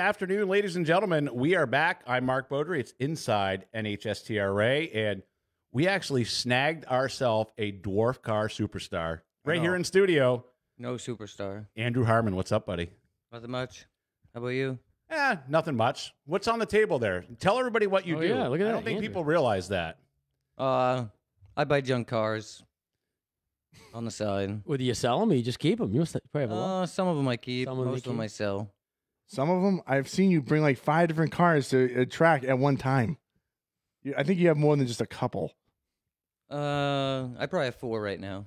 afternoon, ladies and gentlemen. We are back. I'm Mark Beaudry. It's Inside NHSTRA, and we actually snagged ourselves a dwarf car superstar right here in studio. No superstar. Andrew Harmon, what's up, buddy? Nothing much. How about you? Nothing much. What's on the table there? Tell everybody what you do. Yeah, look at that. I don't think Andrew. people realize that. I buy junk cars on the side. Well, do you sell them or you just keep them? You must probably have a lot. Some of them I keep. Some of them Most you of them keep. I sell. Some of them, I've seen you bring like 5 different cars to a track at one time. I think you have more than just a couple. I probably have 4 right now.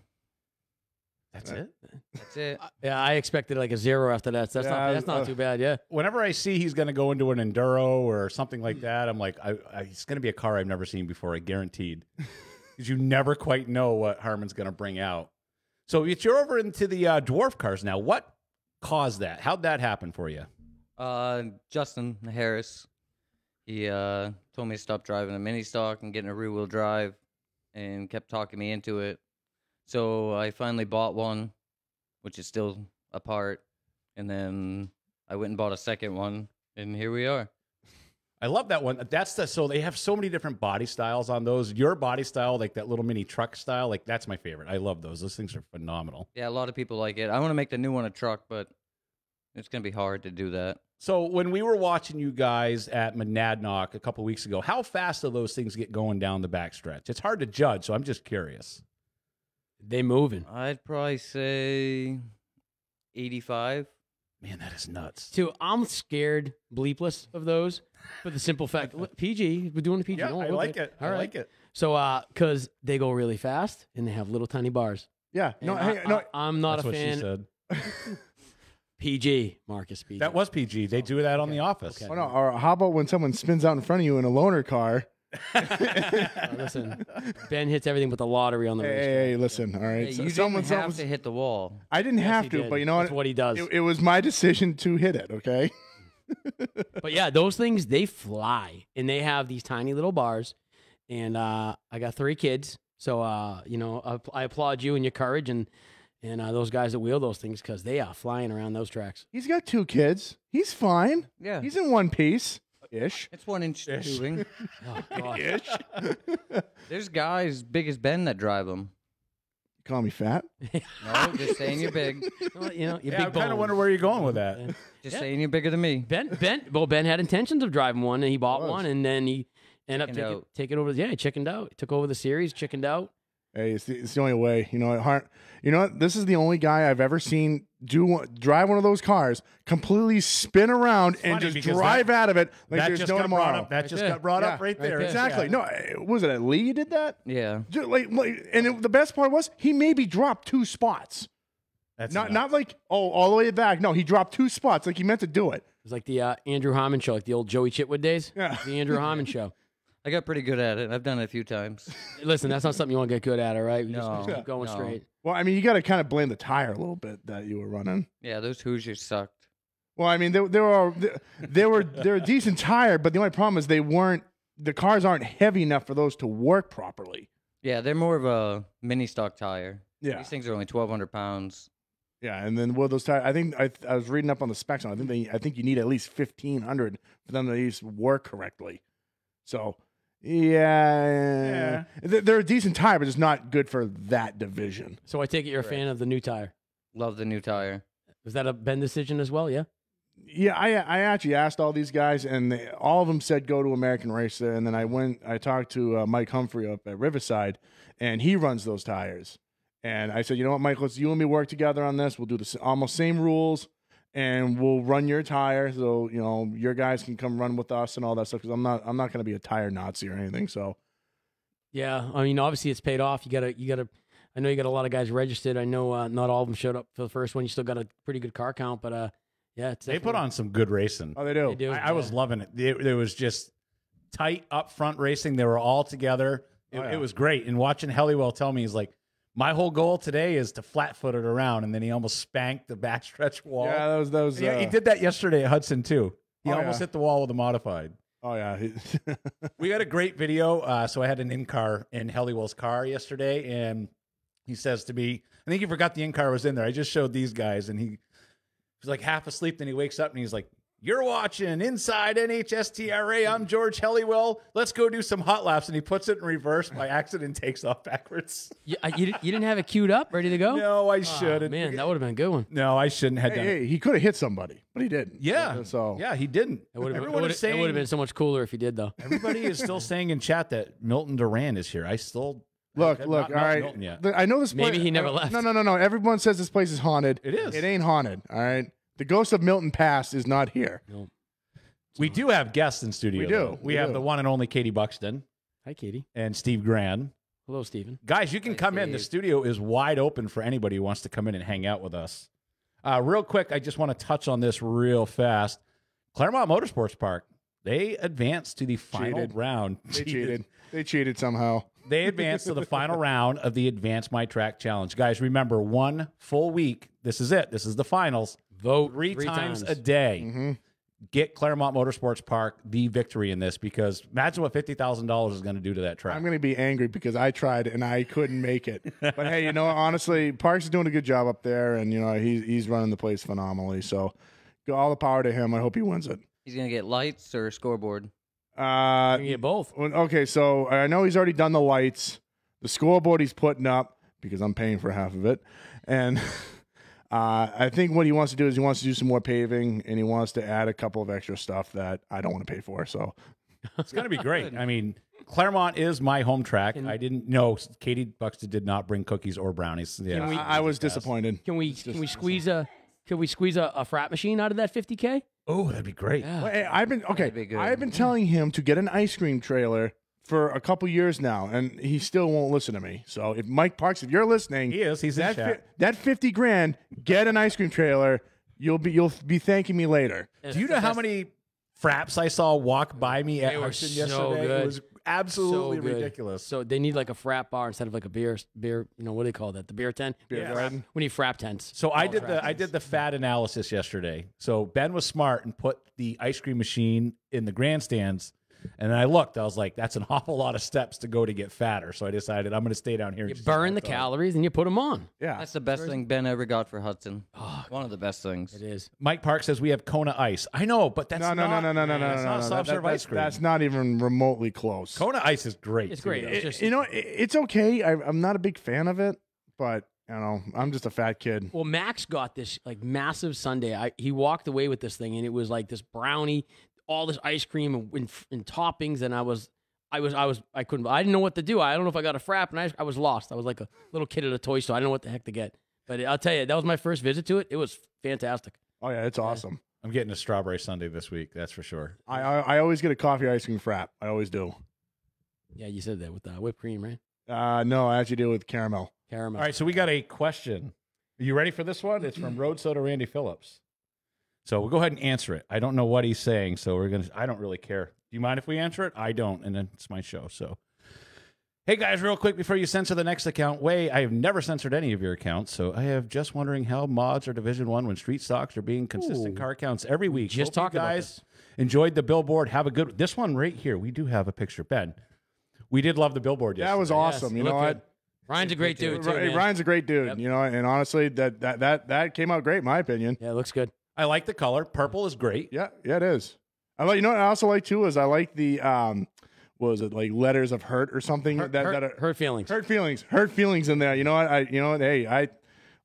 That's it? That's it. Yeah, I expected like a 0 after that. So that's not too bad, yeah. Whenever I see he's going to go into an Enduro or something like that, I'm like, it's going to be a car I've never seen before, I guaranteed. Because you never quite know what Harmon's going to bring out. So you're over into the dwarf cars now. What caused that? How'd that happen for you? Justin Harris, he told me to stop driving a mini stock and getting a rear-wheel drive and kept talking me into it. So I finally bought one, which is still apart, and then I went and bought a second one, and here we are. I love that one. So they have so many different body styles on those. Your body style, like that little mini truck style, like that's my favorite. I love those. Those things are phenomenal. Yeah, a lot of people like it. I want to make the new one a truck, but it's going to be hard to do that. So when we were watching you guys at Monadnock a couple weeks ago, how fast do those things get going down the backstretch? It's hard to judge, so I'm just curious. They moving. I'd probably say 85. Man, that is nuts. Too, I'm scared bleepless of those for the simple fact, look, PG, we're doing a PG. Yeah, Don't I look like at- it. All I right. like it. So, because they go really fast and they have little tiny bars. Yeah. No, And hey, no. I'm not That's a what she fan. said. PG, Marcus PG. That was PG. They do that on The Office. Okay. Oh, no. Or how about when someone spins out in front of you in a loaner car? Listen, Ben hits everything but the lottery on the racetrack. Hey, listen. All right. Hey, So you someone's- didn't have to hit the wall. I didn't Yes, have he to, did. but you know That's what he does. It was my decision to hit it. Okay. But yeah, those things, they fly. And they have these tiny little bars. And I got 3 kids. So, I applaud you and your courage and those guys that wheel those things because they are flying around those tracks. He's got 2 kids. He's fine. Yeah. He's in one piece ish. It's 1-inch tubing. Oh, gosh. Ish. There's guys big as Ben that drive them. Call me fat. No, just saying you're big. Well, you're Yeah, I big kind of bone. wonder where you're going with that. Just Yeah. saying you're bigger than me. Ben had intentions of driving one, and he bought Was. one, and then he ended Chickened up out. taking over. Yeah, he chickened out. He took over the series, chickened out. Hey, it's the only way. You know what? This is the only guy I've ever seen drive one of those cars, completely spin around and funny just because drive out of it like That there's just no got brought tomorrow. up. That just there. got brought up Yeah, right there. there. Exactly. Yeah. No, was it at Lee you did that? Yeah. The best part was he maybe dropped 2 spots. That's Not nuts. like all the way back. No, he dropped 2 spots like he meant to do it. It was like the Andrew Harmon show, like the old Joey Chitwood days. Yeah. The Andrew Harmon show. I got pretty good at it. I've done it a few times. Listen, that's not something you want to get good at, all right? You just No, keep going no. straight. Well, I mean, you got to kind of blame the tire a little bit that you were running. Yeah, those Hoosiers sucked. Well, I mean, they're a decent tire, but the only problem is the cars aren't heavy enough for those to work properly. Yeah, they're more of a mini stock tire. Yeah. These things are only 1,200 pounds. Yeah, and then those tires? I think I was reading up on the specs on. I think you need at least 1,500 for them to at least work correctly. So, yeah. They're a decent tire, but it's not good for that division. So I take it you're a fan of the new tire. Love the new tire. Was that a Ben decision as well? Yeah. Yeah, I actually asked all these guys, and all of them said go to American Racer. And then I talked to Mike Humphrey up at Riverside, and he runs those tires. And I said, you know what, Mike, let's you and me work together on this. We'll do the almost same rules, and we'll run your tire, so your guys can come run with us and all that stuff. Because I'm not going to be a tire Nazi or anything. So Yeah. I mean, obviously it's paid off. You gotta. I know you got a lot of guys registered. I know not all of them showed up for the first one. You still got a pretty good car count, but yeah, it's They put definitely- on some good racing. oh, they do. They do. I was loving it. There was just tight up front racing. They were all together. It was great. And watching Helliwell tell me, he's like, my whole goal today is to flat-foot it around, and then he almost spanked the backstretch wall. Yeah, that was. Yeah, he did that yesterday at Hudson too. He Oh, almost yeah. hit the wall with a modified. Oh yeah. We got a great video. So I had an in-car in Helliwell's car yesterday, and he says to me, I think he forgot the in-car was in there. I just showed these guys, and he was like half asleep. Then he wakes up, and he's like, You're watching Inside NHSTRA. I'm George Helliwell. Let's go do some hot laps. And he puts it in reverse by accident and takes off backwards. You didn't have it queued up, ready to go? No, I Oh, shouldn't. man, that would have been a good one. No, I shouldn't have done it. Hey, he could have hit somebody, but he didn't. Yeah. So Yeah, he didn't. It would Everyone is saying, have been so much cooler if he did, though. everybody is still saying in chat that Milton Duran is here. I still Look, I've all not met right. Milton yet. I know this place. Maybe he never left. No. Everyone says this place is haunted. It is. It ain't haunted. All right. The ghost of Milton Past is not here. No. We do have guests in studio. We do. though. We We have do. the one and only Katie Buxton Hi, Katie. and Steve Gran. Hello, Steven. Guys, you can Hi, come in. The Steve. studio is wide open for anybody who wants to come in and hang out with us. Real quick, I just want to touch on this real fast. Claremont Motorsports Park, they advanced to the final Cheated. round. They cheated. They cheated somehow. They advanced to the final round of the Advance My Track Challenge. Guys, remember, 1 full week. This is it. This is the finals. Vote Three times a day. Mm-hmm. Get Claremont Motorsports Park the victory in this, because imagine what $50,000 is going to do to that track. I'm going to be angry because I tried and I couldn't make it. But hey, you know, honestly, Parks is doing a good job up there, and you know he's running the place phenomenally. So, all the power to him. I hope he wins it. He's gonna get lights or scoreboard. You can get both. Okay, so I know he's already done the lights, the scoreboard he's putting up because I'm paying for half of it, and I think what he wants to do is he wants to do some more paving, and he wants to add a couple of extra stuff that I don't want to pay for. So It's going to be great. I mean, Claremont is my home track. I didn't know Katie Buxton did not bring cookies or brownies. Yeah, I was disappointed. Can we squeeze a frat machine out of that 50K? Oh, that'd be great. Yeah. Well, hey, I've been be good. I've been telling him to get an ice cream trailer for a couple years now, and he still won't listen to me. So if Mike Parks, if you're listening, He is. He's in that chat. that $50,000, get an ice cream trailer. You'll be thanking me later. Do you know how many fraps I saw walk by me at They were Hudson so yesterday? good. It was absolutely So good. ridiculous. So they need like a frat bar instead of like a beer. You know what do they call that? The beer tent. Beer garden. We need frap tents. So I did the fat analysis yesterday. So Ben was smart and put the ice cream machine in the grandstands. And then I looked. I was like, that's an awful lot of steps to go to get fatter. So I decided I'm going to stay down here. and You just burn eat the hot dog. calories and you put them on. Yeah, That's the best thing Ben ever got for Hudson. Oh, One of the best things. it is. Mike Park says we have Kona Ice. I know, but that's no. That's not That- soft serve that- ice cream. That's not even remotely close. Kona Ice is great. It's too, great. though. It's just, You know, it's okay. I'm not a big fan of it, but you know, I'm just a fat kid. well, Max got this like massive sundae. He walked away with this thing, and it was like this brownie, all this ice cream and toppings, and I couldn't. I didn't know what to do. I don't know if I got a frap, and I was lost. I was like a little kid at a toy store. I didn't know what the heck to get. But I'll tell you, that was my first visit to it. It was fantastic. Oh yeah, it's awesome. I'm getting a strawberry sundae this week. That's for sure. I always get a coffee ice cream frap. I always do. Yeah, you said that with whipped cream, right? No, I actually do it with caramel. Caramel. All right, so we got a question. Are you ready for this one? It's from Road Soda Randy Phillips. So we'll go ahead and answer it. I don't know what he's saying, so I don't really care. Do you mind if we answer it? I don't, and then it's my show. So, hey guys, real quick before you censor the next account, I have never censored any of your accounts, so I have just wondering how mods are Division 1 when street stocks are being consistent Ooh. car counts every week. just Hope you talked about guys this. enjoyed the billboard. Have a good this one right here. We do have a picture, Ben. We did love the billboard yesterday. That was awesome. Yes, you it know looked what? good. Ryan's a great dude too, man. Ryan's a great dude. Yep. You know, and honestly, that came out great, in my opinion. Yeah, it looks good. I like the color. Purple is great. Yeah, it is. I like. You know what I also like too is I like the what was it, like letters of hurt or something that are Hurt feelings. hurt feelings in there. You know what? Hey,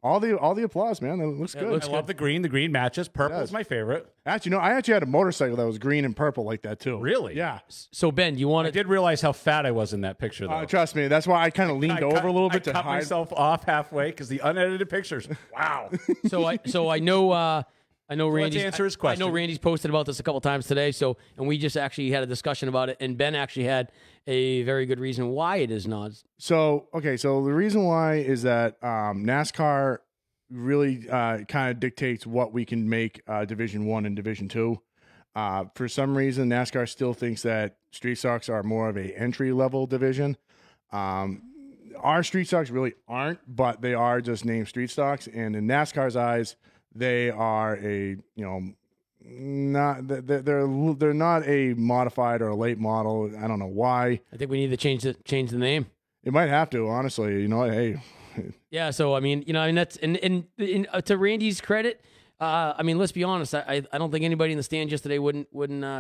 all the applause, man. That looks Yeah, good. it looks I love the green. The green matches. Purple does. is my favorite. Actually, no, I actually had a motorcycle that was green and purple like that too. Really? Yeah. So Ben, you want I to? did realize how fat I was in that picture, though. Trust me, that's why I kind of leaned over a little bit I to cut hide. myself off halfway because the unedited pictures. Wow. So I know. I know let's Randy's. answer his I question. know Randy's posted about this a couple times today. So, and we just actually had a discussion about it, and Ben actually had a very good reason why it is not. So the reason why is that NASCAR really kind of dictates what we can make Division 1 and Division 2. For some reason, NASCAR still thinks that street stocks are more of a entry level division. Our street stocks really aren't, but they are just named street stocks, and in NASCAR's eyes, they are a they're not a modified or a late model. I don't know why. I think we need to change the name. It might have to, honestly. You know, hey, Yeah. So I mean, that's and to Randy's credit, I mean, let's be honest. I don't think anybody in the stands yesterday wouldn't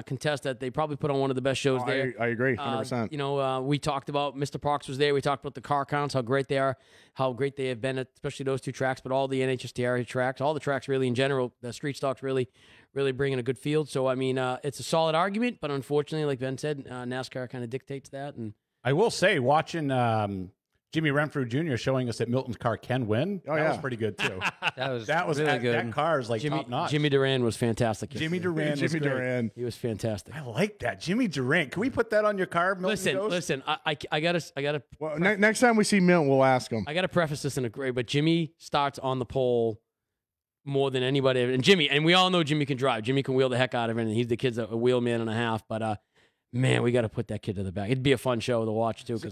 contest that. They probably put on one of the best shows there. I agree, 100%. You know, we talked about Mr. Parks was there. We talked about the car counts, how great they are, how great they have been, especially those two tracks, but all the NHSTR tracks, all the tracks really in general. The street stock's really bringing a good field. So, I mean, it's a solid argument, but unfortunately, like Ben said, NASCAR kind of dictates that. And I will say, watching Jimmy Renfrew Jr. showing us that Milton's car can win, that was pretty good, too. That was really good. That car is like top notch. Jimmy Durant was fantastic. Jimmy Durant was great. He was fantastic. I like that. Jimmy Durant. Can we put that on your car, Milton? Listen, I gotta. Well, next time we see Milton, we'll ask him. I gotta preface this in a great, but Jimmy starts on the pole more than anybody. And Jimmy, and we all know Jimmy can drive. Jimmy can wheel the heck out of it, and the kid's a wheel man and a half. But man, we got to put that kid to the back. It'd be a fun show to watch too. So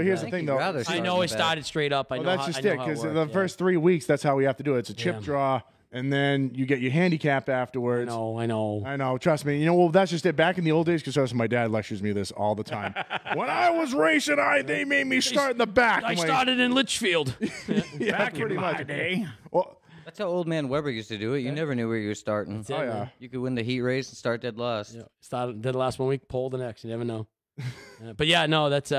here's the thing, though. I know he started straight up. That's just it, because the first 3 weeks, that's how we have to do it. It's a chip draw, and then you get your handicap afterwards. I know. Trust me. You know, well, that's just it. Back in the old days, because my dad lectures me this all the time. When I was racing, they made me start in the back. I started in Litchfield. Back in my day. Well, That's how old man Weber used to do it. You never knew where you were starting. Oh, yeah. You could win the heat race and start dead last. Yeah. Did the last 1 week, pole the next. You never know. But yeah, no, that's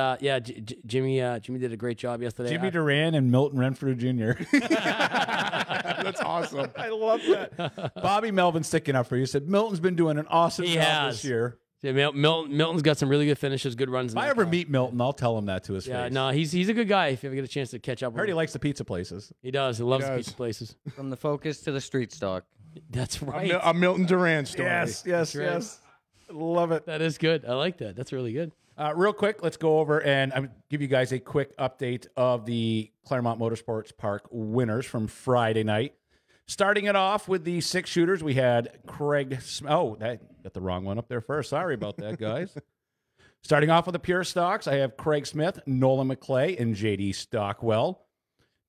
Jimmy did a great job yesterday. Jimmy Durant and Milton Renfrew Jr. That's awesome. I love that. Bobby Melvin sticking up for you. Said Milton's been doing an awesome job this year. Yeah, Milton's got some really good finishes, good runs. If I ever meet Milton, I'll tell him that to his face. Yeah, no, he's a good guy. If you ever get a chance to catch up with I heard he him. likes the pizza places. He does. He loves the pizza places. From the Focus to the street stock. That's right. A Milton Durant story. Yes. Love it. That is good. I like that. That's really good. Real quick, let's go over and give you guys a quick update of the Claremont Motorsports Park winners from Friday night. Starting it off with the 6 shooters, we had Craig. That got the wrong one up there first. Sorry about that, guys. Starting off with the pure stocks, I have Craig Smith, Nolan McClay, and JD Stockwell.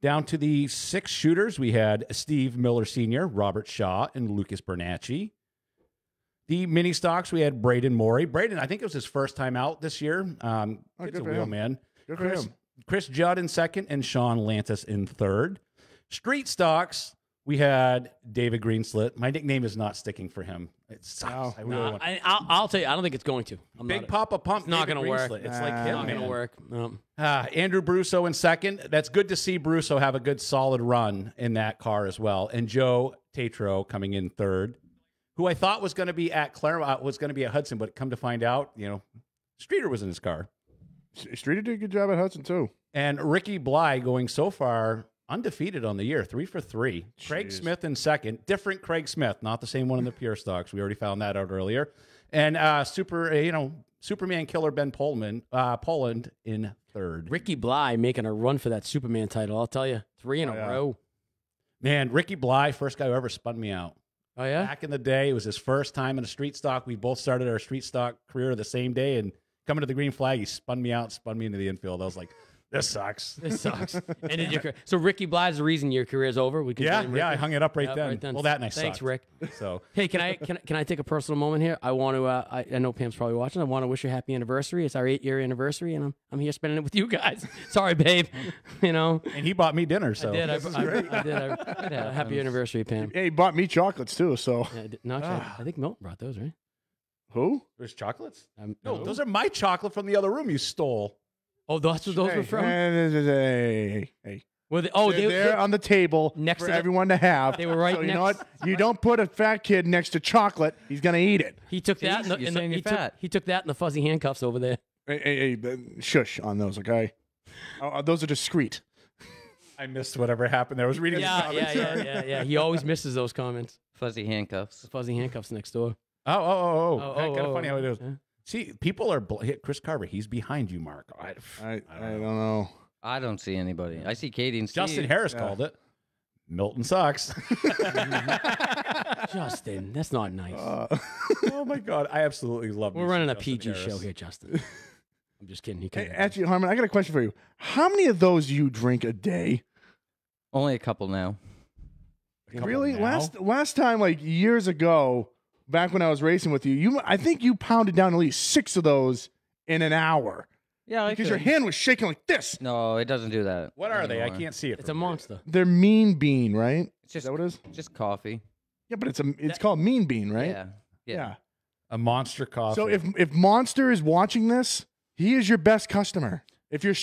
Down to the 6 shooters, we had Steve Miller Sr., Robert Shaw, and Lucas Bernacci. The mini stocks, we had Braden Morey. Braden, I think it was his first time out this year. It's a wheel man. Good for him. Chris Judd in second, and Sean Lantis in third. Street stocks, we had David Greenslit. My nickname is not sticking for him. It sucks. I'll tell you, I don't think it's going to. Big Papa Pump. It's not going to work. It's like him, not going to work. No. Andrew Brusso in second. That's good to see Brusso have a good solid run in that car as well. And Joe Tatro coming in third, who I thought was going to be at Claremont, was going to be at Hudson, but come to find out, Streeter was in his car. Streeter did a good job at Hudson, too. And Ricky Bly going so far undefeated on the year, 3 for 3. Jeez. Craig Smith in second. Different Craig Smith, not the same one in the pure stocks. We already found that out earlier. And Superman killer Ben Poland in third. Ricky Bly making a run for that Superman title. I'll tell you, 3 in a row. Man, Ricky Bly, first guy who ever spun me out. Oh, yeah? Back in the day, it was his first time in a street stock. We both started our street stock career the same day, and coming to the green flag, he spun me out, spun me into the infield. I was like, this sucks. This sucks. So Ricky Bly is the reason your career's over? Yeah, I hung it up right then. Well, that and I Thanks, sucked. Rick. So hey, can I take a personal moment here? I want to. I know Pam's probably watching. I want to wish you a happy anniversary. It's our 8-year anniversary, and I'm here spending it with you guys. Sorry, babe. And he bought me dinner. So I did. I did. Happy anniversary, Pam. Hey, he bought me chocolates too. So I think Milton brought those, right? Who? There's chocolates? No, those are my chocolate from the other room you stole. Oh, that's what those were from? Hey. Well, they're on the table next for to everyone to have. They were right so next. You know what? You don't put a fat kid next to chocolate. He's going to eat it. He took that. He took that in the fuzzy handcuffs over there. Hey, shush on those, okay? Those are discreet. I missed whatever happened there. I was reading the comments. Yeah. He always misses those comments. Fuzzy handcuffs. The fuzzy handcuffs next door. Oh. Kind of funny how it is. Yeah. See, people are Chris Carver. He's behind you, Mark. I don't know. I don't see anybody. I see Katie and Steve. Justin Harris called it. Milton sucks. Justin, that's not nice. Oh my God, I absolutely love. We're running a PG show here, Justin. I'm just kidding. Actually, Harmon, I got a question for you. How many of those do you drink a day? Only a couple now. Really? Now? Last time, like years ago. Back when I was racing with you, I think you pounded down at least 6 of those in an hour. Yeah, because your hand was shaking like this. No, it doesn't do that. What are they? I can't see it. It's a monster. They're Mean Bean, right? It's just, is that what it is? Just coffee. Yeah, but it's called Mean Bean, right? Yeah. Yeah. A Monster coffee. So if Monster is watching this, he is your best customer. If your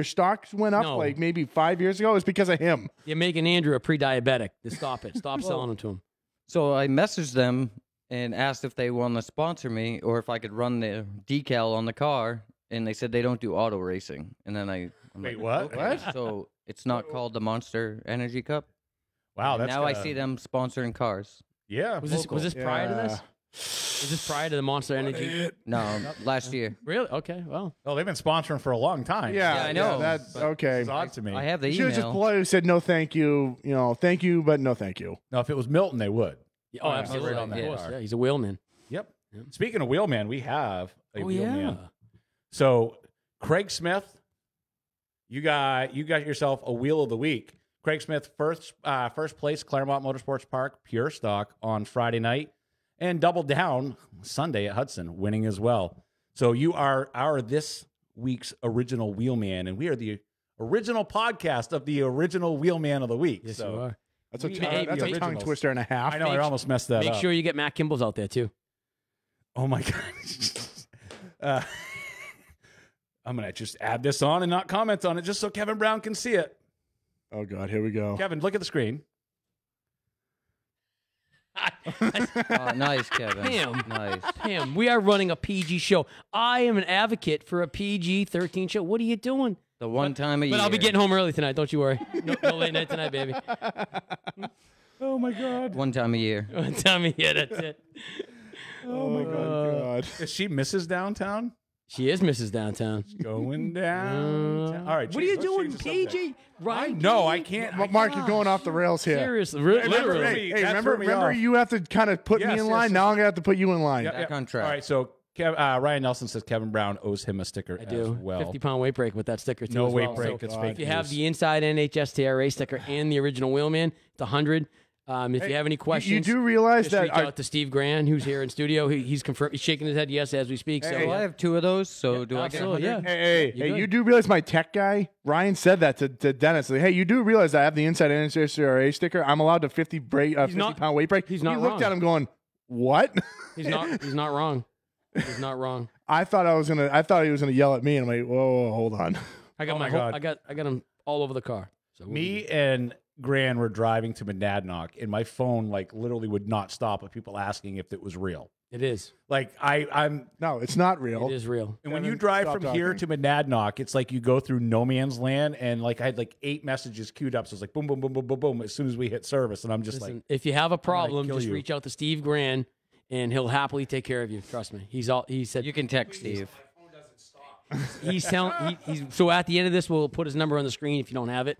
stocks went up like maybe 5 years ago, it's because of him. You're making Andrew a pre-diabetic. Just stop it. Stop selling them to him. So I messaged them and asked if they want to sponsor me or if I could run the decal on the car, and they said they don't do auto racing. And then I'm Wait, like, what? okay. So it's not called the Monster Energy Cup. Wow, And that's now I see them sponsoring cars. Yeah. Was this prior to this? Was this prior to the Monster Energy? No, last year. Really? Okay. Well, Oh, they've been sponsoring for a long time. Yeah, I know, That's but okay. It's odd to me. I have the She was just email. politely said no, thank you. You know, thank you, but no, thank you. No, if it was Milton, they would. yeah, oh, yeah, absolutely. right on that Of course. car. Yeah, he's a wheelman. Yep. Yep. Speaking of wheelman, we have a Oh wheelman. yeah. So Craig Smith, you got yourself a wheel of the week. Craig Smith, first place, Claremont Motorsports Park, pure stock on Friday night, and double down Sunday at Hudson, winning as well. So you are this week's original wheelman, and we are the original podcast of the original wheelman of the week. Yes, so you are. That's a We- tongue, hey, that's a make- tongue originals. twister and a half. I know I almost messed that Make up. sure you get Matt Kimball's out there too. Oh my god. I'm gonna just add this on and not comment on it, just so Kevin Brown can see it. Oh God, here we go. Kevin, look at the screen. Oh, nice, Kevin. Damn. Nice. Damn, we are running a PG show. I am an advocate for a PG-13 show. What are you doing? The one time a year. But I'll be getting home early tonight. Don't you worry. No late night tonight, baby. Oh my god. One time a year. Tell me, yeah, that's it. Oh my God. Is she Mrs. Downtown? She is Mrs. Downtown. Going down. All right. What are you let's doing, change the subject. PG? Right? No, I can't. But Mark, you're going off the rails here. Seriously, remember literally. me. Hey, That remember, threw me off. you have to kind of put me Yes, in yes, line. yes. Now I'm gonna have to put you in line. Yep, Back on track. All right. So Ryan Nelson says Kevin Brown owes him a sticker I as do. well. 50-pound weight break with that sticker too. No as weight well. break. So it's God. fake if you have news. the inside NHSTRA sticker and the original Wheelman, it's 100. If you have any questions, You do realize just that reach out to Steve Gran, who's here in studio. He's confirmed. He's shaking his head yes as we speak. Hey, So So I have two of those. So do I get absolutely, 100? yeah. Hey, You good. you do realize my tech guy, Ryan, said that to Dennis. Like, hey, you do realize I have the inside NHSRA sticker. I'm allowed to 50-pound weight break. he's not He looked wrong. at him going, what? He's not wrong. He's not wrong. I thought he was gonna yell at me, and I'm like, whoa, hold on. I got Oh my my whole, God. I got him all over the car. So Me and Gran were driving to Monadnock, and my phone like literally would not stop of people asking if it was real. it is. Like I'm, No, it's not real. It is real. and when Kevin, you drive stop from here to talking. Monadnock, it's like you go through no man's land, and like I had like 8 messages queued up, so it's like boom, boom, boom, boom, boom, boom. As soon as we hit service, and I'm just Listen, like, if you have a problem, kill just you. reach out to Steve Gran, and he'll happily take care of you. Trust me. He said You can text Steve. he's telling. So at the end of this, we'll put his number on the screen if you don't have it,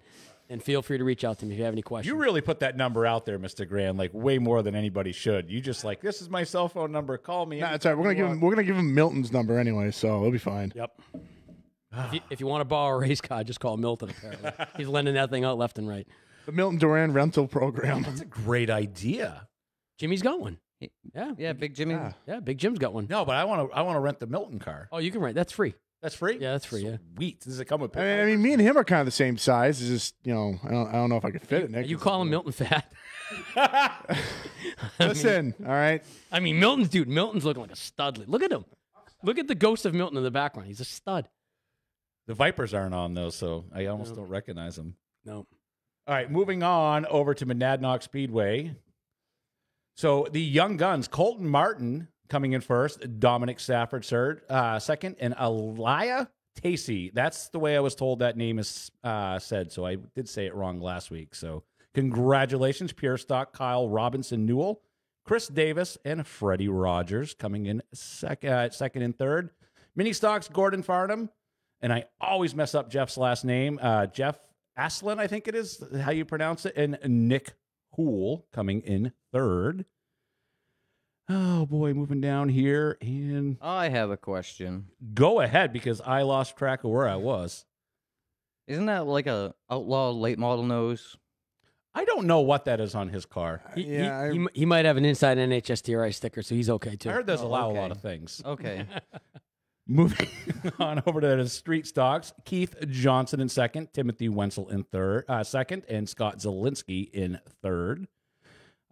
and feel free to reach out to me if you have any questions. you really put that number out there, Mr. Gran, like way more than anybody should. You just like, this is my cell phone number. Call me. Nah, it's all right. We're gonna give him Milton's number anyway, so it'll be fine. Yep. If you want to borrow a race car, just call Milton. Apparently, he's lending that thing out left and right. The Milton Duran rental program. That's a great idea. Jimmy's got one. Yeah, Yeah, Big Jimmy. Yeah. yeah. Big Jim's got one. No, but I want to rent the Milton car. Oh, you can rent. That's free. That's free. Yeah, that's free. Yeah. Sweet. Does it come with? I mean, me and him are kind of the same size. It's just, I don't know if I could fit it. Nick. You call him Milton fat? Listen, all right. I mean, Milton's looking like a stud. Look at him. Look at the ghost of Milton in the background. He's a stud. The Vipers aren't on those, so I almost don't recognize them. No. All right, moving on over to Monadnock Speedway. So the young guns, Colton Martin coming in first, Dominic Stafford second, and Elia Tacey. That's the way I was told that name is said, so I did say it wrong last week. So congratulations, Pure Stock, Kyle Robinson Newell, Chris Davis, and Freddie Rogers coming in second and third. Mini Stocks, Gordon Farnham, and I always mess up Jeff's last name, Jeff Aslan, I think it is how you pronounce it, and Nick Hool coming in third. Oh, boy, moving down here. And I have a question. go ahead, because I lost track of where I was. Isn't that like a Outlaw late model nose? I don't know what that is on his car. He might have an inside NHSTRI sticker, so he's okay too. I heard those allow okay. a lot of things. Okay. Moving on over to the street stocks, Keith Johnson in second, Timothy Wenzel in second, and Scott Zielinski in third.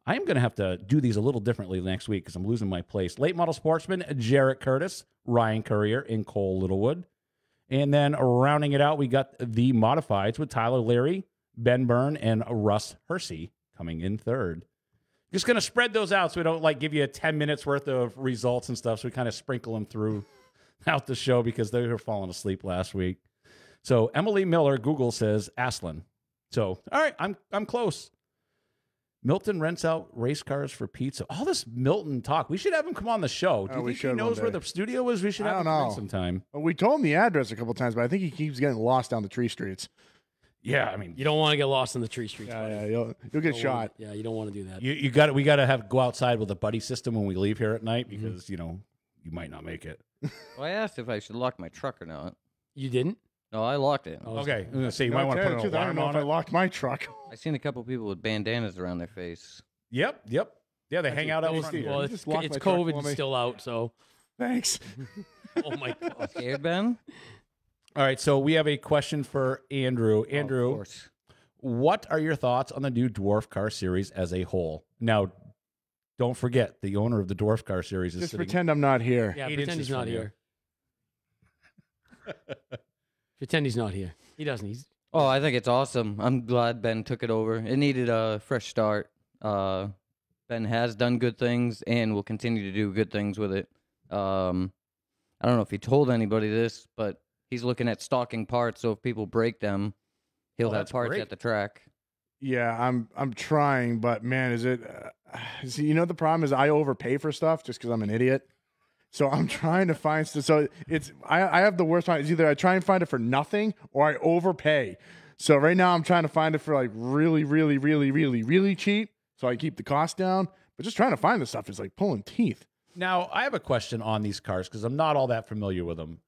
I am going to have to do these a little differently next week because I'm losing my place. Late model sportsman, Jarrett Curtis, Ryan Courier, and Cole Littlewood. And then rounding it out, we got the modifieds with Tyler Leary, Ben Byrne, and Russ Hersey coming in third. Just going to spread those out so we don't like give you 10 minutes worth of results and stuff. So we kind of sprinkle them throughout the show because they were falling asleep last week. So Emily Miller, Google says Aslan. So, all right, I'm close. Milton rents out race cars for pizza. All this Milton talk. We should have him come on the show. Do you think he knows where the studio is? We should have him come sometime. Well, we told him the address a couple times, but I think he keeps getting lost down the tree streets. Yeah, I mean, You don't want to get lost in the tree streets. Yeah, you'll get shot. Yeah, you don't want to do that. we got to go outside with a buddy system when we leave here at night because you might not make it. Well, I asked if I should lock my truck or not. You didn't? No, I locked it. Okay, I'm gonna say you might want to put an I don't alarm know on if I it. locked my truck. I seen a couple people with bandanas around their face. Yep. Yeah, they hang out out front. Well, You it's just lock my truck for COVID me. still out, so. Thanks. Oh, my God. Scared, Ben? All right, so we have a question for Andrew. Of Andrew, course. what are your thoughts on the new Dwarf Car Series as a whole? Now, don't forget, the owner of the Dwarf Car Series is Just sitting. pretend I'm not here. Yeah, 8 pretend inches he's not from you. here. Pretend he's not here. He doesn't. He's Oh, I think it's awesome. I'm glad Ben took it over. It needed a fresh start. Ben has done good things and will continue to do good things with it. I don't know if he told anybody this, but he's looking at stocking parts, so if people break them, he'll Oh, have that's parts great. at the track. Yeah, I'm trying, but man, is it? See, the problem is I overpay for stuff just because I'm an idiot. So I'm trying to find stuff. So I have the worst one. It's either I try and find it for nothing or I overpay. So right now I'm trying to find it for like really, really, really, really, really cheap. So I keep the cost down. But just trying to find the stuff is like pulling teeth. Now, I have a question on these cars because I'm not all that familiar with them.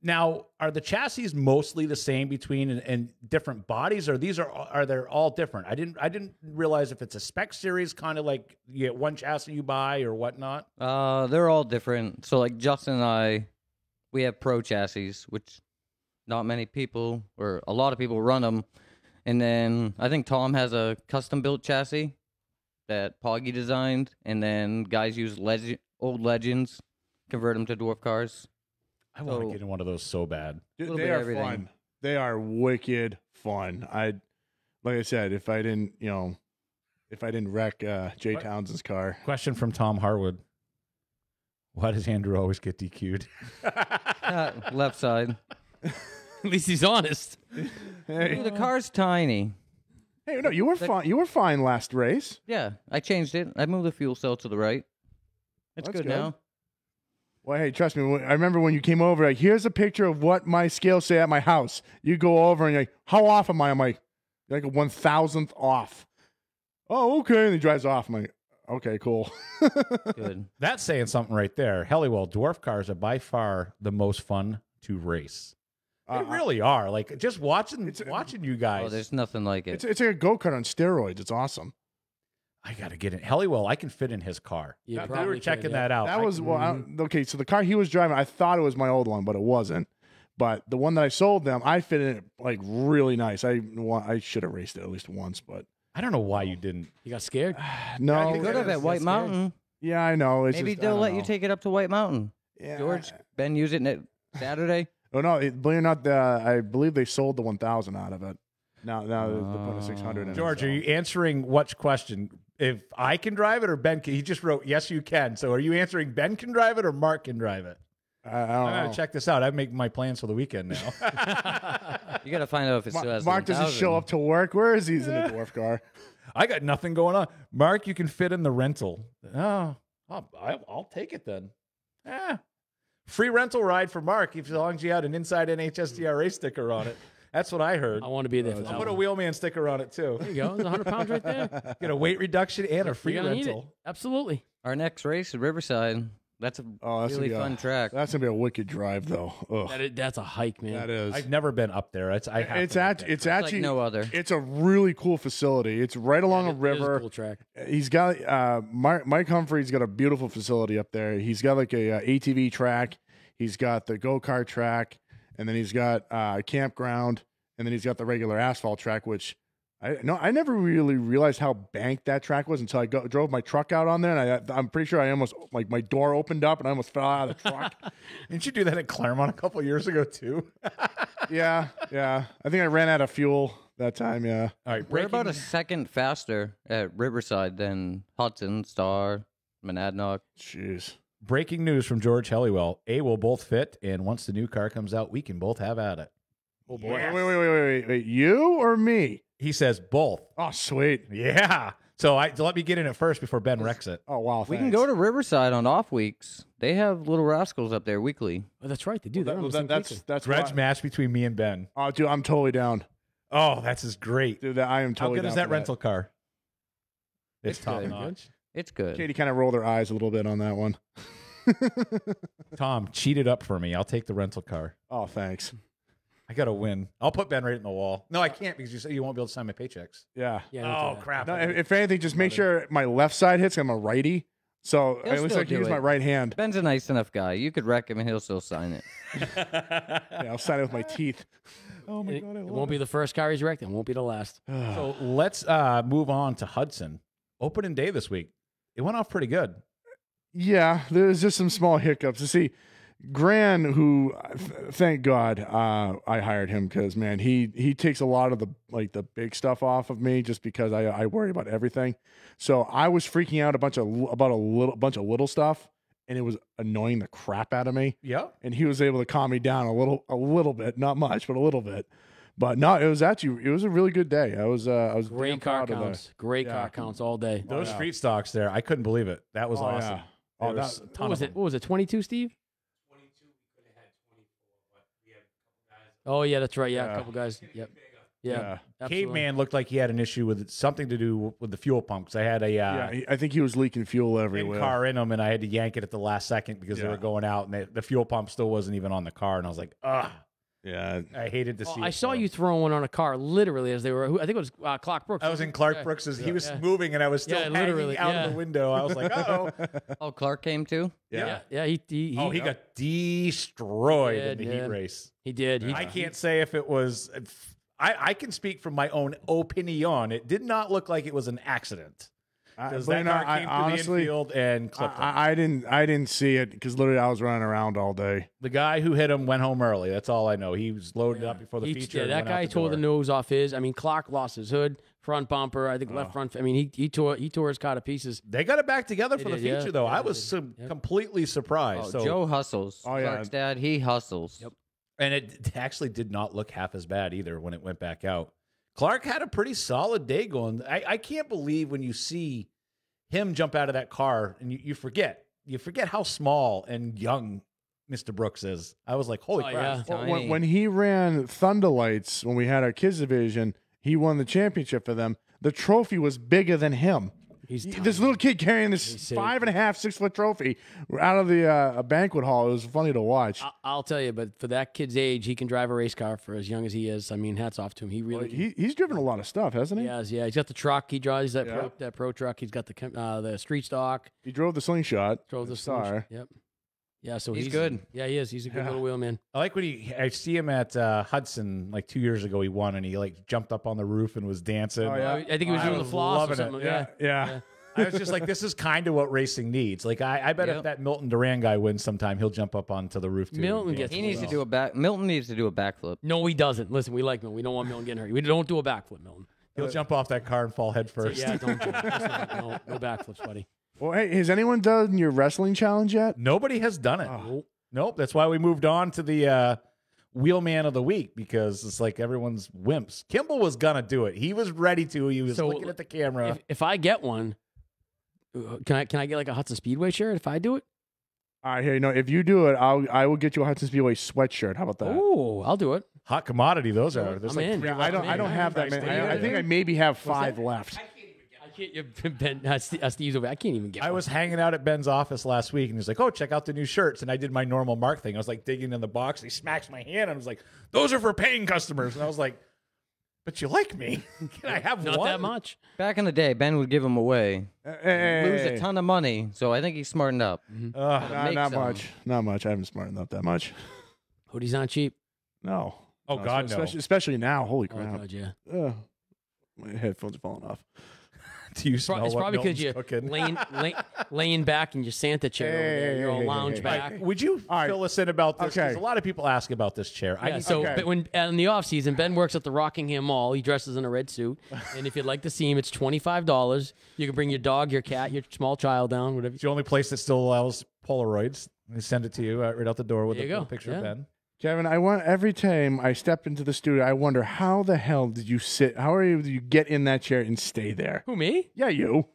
Now, are the chassis mostly the same between and different bodies, or are they all different? I didn't realize if it's a spec series, kind of like you get one chassis you buy or whatnot. They're all different. So like Justin and I, we have pro chassis, which not many people or a lot of people run them. And then I think Tom has a custom built chassis that Poggy designed, and then guys use old Legends, convert them to dwarf cars. I want to get in one of those so bad. Little They bit of are everything. fun. They are wicked fun. Like I said, if I didn't wreck Jay What? Townsend's car. Question from Tom Harwood. Why does Andrew always get DQ'd? Left side. at least he's honest. Hey, Dude, the car's tiny. hey, no, you were fine. You were fine last race. Yeah, I changed it. I moved the fuel cell to the right. It's That's good good. now. Well, hey, trust me. I remember when you came over. Like, here's a picture of what my scales say at my house. You go over and you're like, how off am I? I'm like, you're like a 1,000th off. Oh, okay. And he drives off. I'm like, okay, cool. Good. That's saying something right there. Helliwell, dwarf cars are by far the most fun to race. They really are. Like just watching you Oh, guys. there's nothing like it. It's like a go-kart on steroids. It's awesome. I got to get in. Helliwell, I can fit in his car. You we were probably checking could, yeah. that out. That was okay. So the car he was driving, I thought it was my old one, but it wasn't. But the one that I sold them, I fit in it like really nice. I should have raced it at least once, but I don't know why you didn't. You got scared? no. You could have at White Mountain. Yeah, I know. It's Maybe just, they'll I let don't you know. take it up to White Mountain. Yeah. George, Ben used it Saturday. Oh no! Believe it or not, I believe they sold the 1,000 out of it. Now they're putting a 600 in. George, it, are you answering which question? If I can drive it or Ben can? He just wrote, yes, you can. So are you answering Ben can drive it or Mark can drive it? I don't I got know. to check this out. I make my plans for the weekend now. You got to find out if it still has. Mark the doesn't 1000. show up to work. Where is he? He's in a dwarf car. I got nothing going on. Mark, you can fit in the rental. Oh, I'll take it then. Free rental ride for Mark as long as you had an inside NHSDRA sticker on it. That's what I heard. I want to be there for I'll that put a one. wheelman sticker on it too. There you go. There's 100 pounds right there. Get a weight reduction and a free You're gonna need it. rental. Absolutely. Our next race at Riverside. That's a That's really gonna be fun track. That's gonna be a wicked drive, though. Ugh. That's a hike, man. That is. I've never been up there. It's It's It's actually like no other. It's a really cool facility. It's right along a It is river. cool track. He's got Mike Humphrey's got a beautiful facility up there. He's got like a ATV track. He's got the go-kart track, and then he's got a campground, and then he's got the regular asphalt track, which I never really realized how banked that track was until I drove my truck out on there, and I'm pretty sure I almost like my door opened up and I almost fell out of the truck. Didn't you do that at Claremont a couple years ago too? Yeah. I think I ran out of fuel that time. Yeah. All right, We're about a second faster at Riverside than Hudson, Star, Monadnock. Jeez. breaking news from George Helliwell. A will both fit, and once the new car comes out, we can both have at it. Oh boy! Yes. Wait! You or me? He says both. Oh, sweet. Yeah. So let me get in it first before Ben wrecks it. Oh wow! We can go to Riverside on off weeks. They have Little Rascals up there weekly. Oh, that's right, they do. That's grudge match between me and Ben. Oh, dude, I'm totally down. Oh, that's just great. Dude, I am totally. How good is that rental car? It's top good. notch. It's good. Katie kind of rolled her eyes a little bit on that one. Tom, cheat it up for me. I'll take the rental car. Oh, thanks. I got to win. I'll put Ben right in the wall. No, I can't because you said you won't be able to sign my paychecks. Yeah. Oh, crap. No, if anything, just make sure my left side hits. I'm a righty. So He'll it looks still like you do use it. my right hand. Ben's a nice enough guy. You could wreck him and he'll still sign it. Yeah, I'll sign it with my teeth. Oh, my God. It won't be the first car he's wrecked. It won't be the last. So let's move on to Hudson. Opening day this week. It went off pretty good. Yeah, there's just some small hiccups. You see, Gran, who thank God I hired him because man, he takes a lot of the big stuff off of me just because I worry about everything. So I was freaking out about a bunch of little stuff, and it was annoying the crap out of me. Yeah, and he was able to calm me down a little bit, not much, but a little bit. But no, it was a really good day. I was Great car counts. Great car counts all day. Those street stocks there, I couldn't believe it. That was awesome. Yeah. Oh, What was it? 22, Steve? 22. We could have had 24, but we had a couple guys. Oh yeah, that's right. Yeah, Yeah. a couple guys. Yep. Yeah. Absolutely. Caveman looked like he had an issue with something to do with the fuel pump. Because I had a I think he was leaking fuel everywhere. car in him, and I had to yank it at the last second because they were going out, and the fuel pump still wasn't even on the car. And I was like, ugh. Yeah, I hated to see. I it saw go. you throwing one on a car literally as they were. I think it was Clark Brooks. I was in Clark Yeah. Brooks's. He was moving, and I was still literally, hanging out of the window. I was like, uh-oh. Oh, Clark came too? Yeah. He got destroyed in the He heat did. race. He did. I can't say if it was. I can speak from my own opinion. It did not look like it was an accident. Because that car came through the infield and clipped him. I didn't see it because literally I was running around all day. The guy who hit him went home early. That's all I know. He was loaded up before the feature. Yeah, that and went out guy the tore the door. nose off his. I mean, Clark lost his hood, front bumper. I think left front. I mean, he tore his car to pieces. They got it back together for They the did, feature, yeah. though. Yeah, I they was did. completely surprised. Oh, So, Joe hustles. Oh, yeah. Clark's dad, he hustles. Yep. and it actually did not look half as bad either when it went back out. Clark had a pretty solid day going. I can't believe when you see him jump out of that car and you forget how small and young Mr. Brooks is. I was like, holy crap. Yeah. Tiny. When he ran Thunderlights when we had our kids division, he won the championship for them. The trophy was bigger than him. This little kid carrying this 5.5, 6 foot trophy out of the banquet hall. It was funny to watch. I'll tell you, but for that kid's age, he can drive a race car for as young as he is. I mean, hats off to him. He really He's driven a lot of stuff, hasn't he? He has, yeah. He's got the truck. He drives that pro truck. He's got the street stock. He drove the slingshot. Drove the Star. Yep. Yeah, so He's good. Yeah, he is. He's a good little wheelman. I like when I see him at Hudson like 2 years ago. He won and he like jumped up on the roof and was dancing. Oh, yeah. I think he was I doing the was floss or loving it. something. Yeah. I was just like, this is kind of what racing needs. Like, I bet if that Milton Duran guy wins sometime, he'll jump up onto the roof too. Milton and gets- He needs to do a back. Milton needs to do a backflip. No, he doesn't. Listen, we like Milton. We don't want Milton getting hurt. We don't do a backflip, Milton. He'll jump off that car and fall head first. Yeah, don't do it. No backflips, buddy. Well, hey, has anyone done your wrestling challenge yet? Nobody has done it. Oh. Nope. That's why we moved on to the Wheelman of the Week because it's like everyone's wimps. Kimball was gonna do it. He was ready to. He was So, looking at the camera. If I get one, can I get like a Hudson Speedway shirt if I do it? All right, here, if you do it, I will get you a Hudson Speedway sweatshirt. How about that? Oh, I'll do it. Hot commodity. Those are. There's I'm like in. 3 Yeah, left. I don't have that many. I think I maybe have 5 left. I can't. Ben, Steve's over. I can't even get. I was hanging out at Ben's office last week, and he's like, "Oh, check out the new shirts." And I did my normal Mark thing. I was like digging in the box. And he smacks my hand, and I was like, "Those are for paying customers." And I was like, "But you like me? Can I have not one?" that much. Back in the day, Ben would give them away. Lose a ton of money, so I think he's smartened up. Ugh. Make some. Not much. I haven't smartened up that much. Hoodies aren't cheap. No. Oh, God, no. Especially now. Holy Oh crap. God, yeah. Ugh. My headphones are falling off. Do you smell It's what probably because Milton's you're cooking? laying back in your Santa chair over there. Your old lounge back. Would you All right. fill us in about this? Because Okay. a lot of people ask about this chair. I Yeah, need so to- but when in the off season, Ben works at the Rockingham Mall. He dresses in a red suit, and if you'd like to see him, it's $25. You can bring your dog, your cat, your small child down, whatever. It's the only place that still allows Polaroids. They send it to you right out the door with There a you go. little picture of Yeah. Ben. Kevin, every time I step into the studio, I wonder how the hell did you sit? How are you? Did you get in that chair and stay there? Who, me? Yeah, you.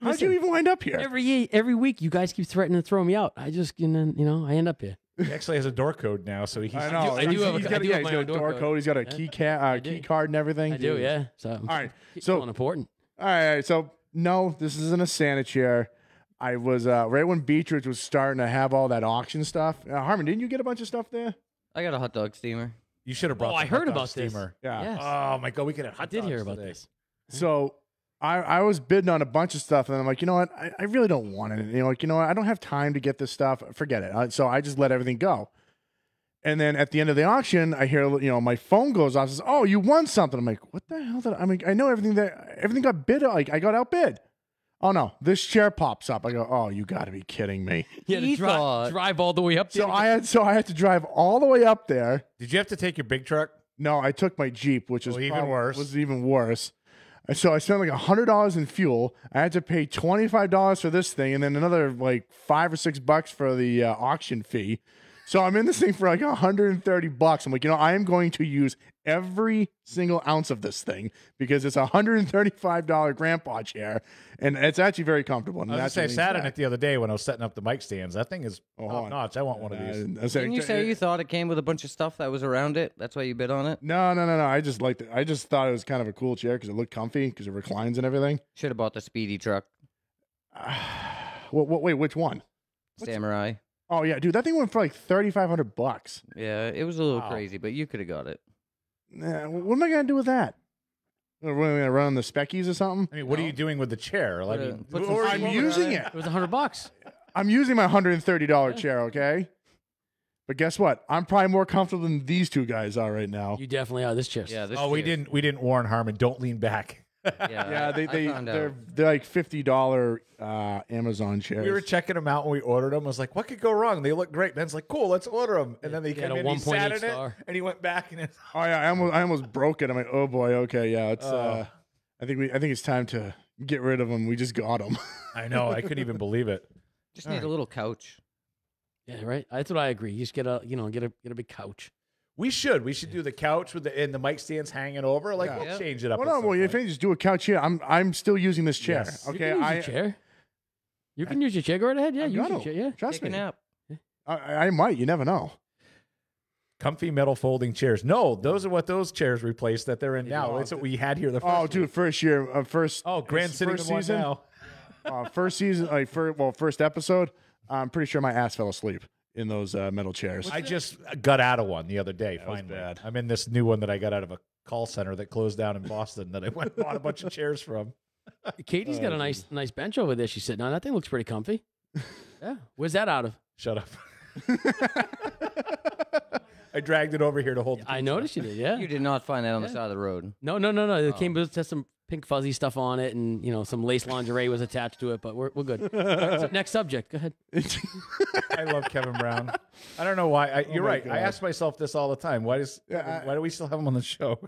How'd you even wind up here? Every week, you guys keep threatening to throw me out. I just, I end up here. He actually has a door code now, so he's. I know. I do have a- He's I got, do yeah, have he's my got a own door door code. code. He's got a Yeah. key card and everything. I do, yeah. So, All right. So So, important. all right. So, no, this isn't a Santa chair. I was right when Beechridge was starting to have all that auction stuff. Harmon, didn't you get a bunch of stuff there? I got a hot dog steamer. You should have brought. Oh, I the hot heard dog about this. steamer. Yeah. Yes. Oh my god, we could have. I did hear about this. So I was bidding on a bunch of stuff, and I'm like, you know what? I really don't want it. Like, you know what? I don't have time to get this stuff. Forget it. So I just let everything go. And then at the end of the auction, I hear, my phone goes off. Says, "Oh, you won something." I'm like, "What the hell did I mean? I know everything got bid. Like I got outbid." Oh no, this chair pops up. I go, "Oh, you got to be kidding me!" You had to He thought- drive all the way up there. So I had to drive all the way up there. Did you have to take your big truck? No, I took my Jeep, which is even worse. Was even worse. So I spent like $100 in fuel. I had to pay $25 for this thing, and then another like $5 or $6 for the auction fee. So I'm in this thing for like $130. I'm like, I am going to use every single ounce of this thing because it's a $135 grandpa chair, and it's actually very comfortable. And I was that's gonna say, I what sat in means it the other day when I was setting up the mic stands. That thing is hold top on. notch. I want one of these. I was saying- Didn't you say you thought it came with a bunch of stuff that was around it? That's why you bid on it? No. I just liked it. I just thought it was kind of a cool chair because it looked comfy because it reclines and everything. Should have bought the Speedy truck, Wait, which one? Samurai. Oh yeah, dude, that thing went for like $3,500. Yeah, it was a little Wow. crazy, but you could have got it. What am I gonna do with that? What am I gonna run on the speckies or something? I mean, what are No. you doing with the chair? Like, Put some I'm foam using around it. It was $100. I'm using my $130 chair, okay? But guess what? I'm probably more comfortable than these two guys are right now. You definitely are. This chair. Yeah, this Oh, we chair- didn't warn Harmon. Don't lean back. Yeah, I found out. they're like $50 Amazon chairs. We were checking them out when we ordered them. I was like, what could go wrong? They look great. Ben's like, cool, let's order them. And then they He had came a in, he sat 1.8 in it, star. and he went back and it's Oh yeah, I almost broke it. I'm like, oh boy, okay, yeah, it's I think it's time to get rid of them. We just got them. I know, I couldn't even believe it. Just need a little couch. Yeah, right. That's what I agree. You just get a big couch. We should do the couch with the mic stands hanging over. Like, Yeah. we'll change it up. Well, at no, some well, if point. I just do a couch here, I'm still using this chair. Yes. Okay, You can use your chair. You can use your chair. Go right ahead. Yeah, I've use got your to. chair. Yeah. Trust Take a me. nap. I might. You never know. Comfy metal folding chairs. No, those are what those chairs replaced that they're in now. That's what we had here the first Oh, one. dude, first year, first. Oh, Grand City first one season. now. First season, first episode. I'm pretty sure my ass fell asleep in those metal chairs. I just got out of one the other day. was Finally, bad. I'm in this new one that I got out of a call center that closed down in Boston that I went and bought a bunch of chairs from. Katie's got a nice bench over there. She's sitting on. That thing looks pretty comfy. Yeah. Where's that out of? Shut up. I dragged it over here to hold. The I noticed you did. Yeah. You did not find that on the side of the road. No. It came with just some pink fuzzy stuff on it, and some lace lingerie was attached to it. But we're good. All right, so next subject. Go ahead. I love Kevin Brown. I don't know why. You're my right. I God. ask myself this all the time. Why do we still have him on the show?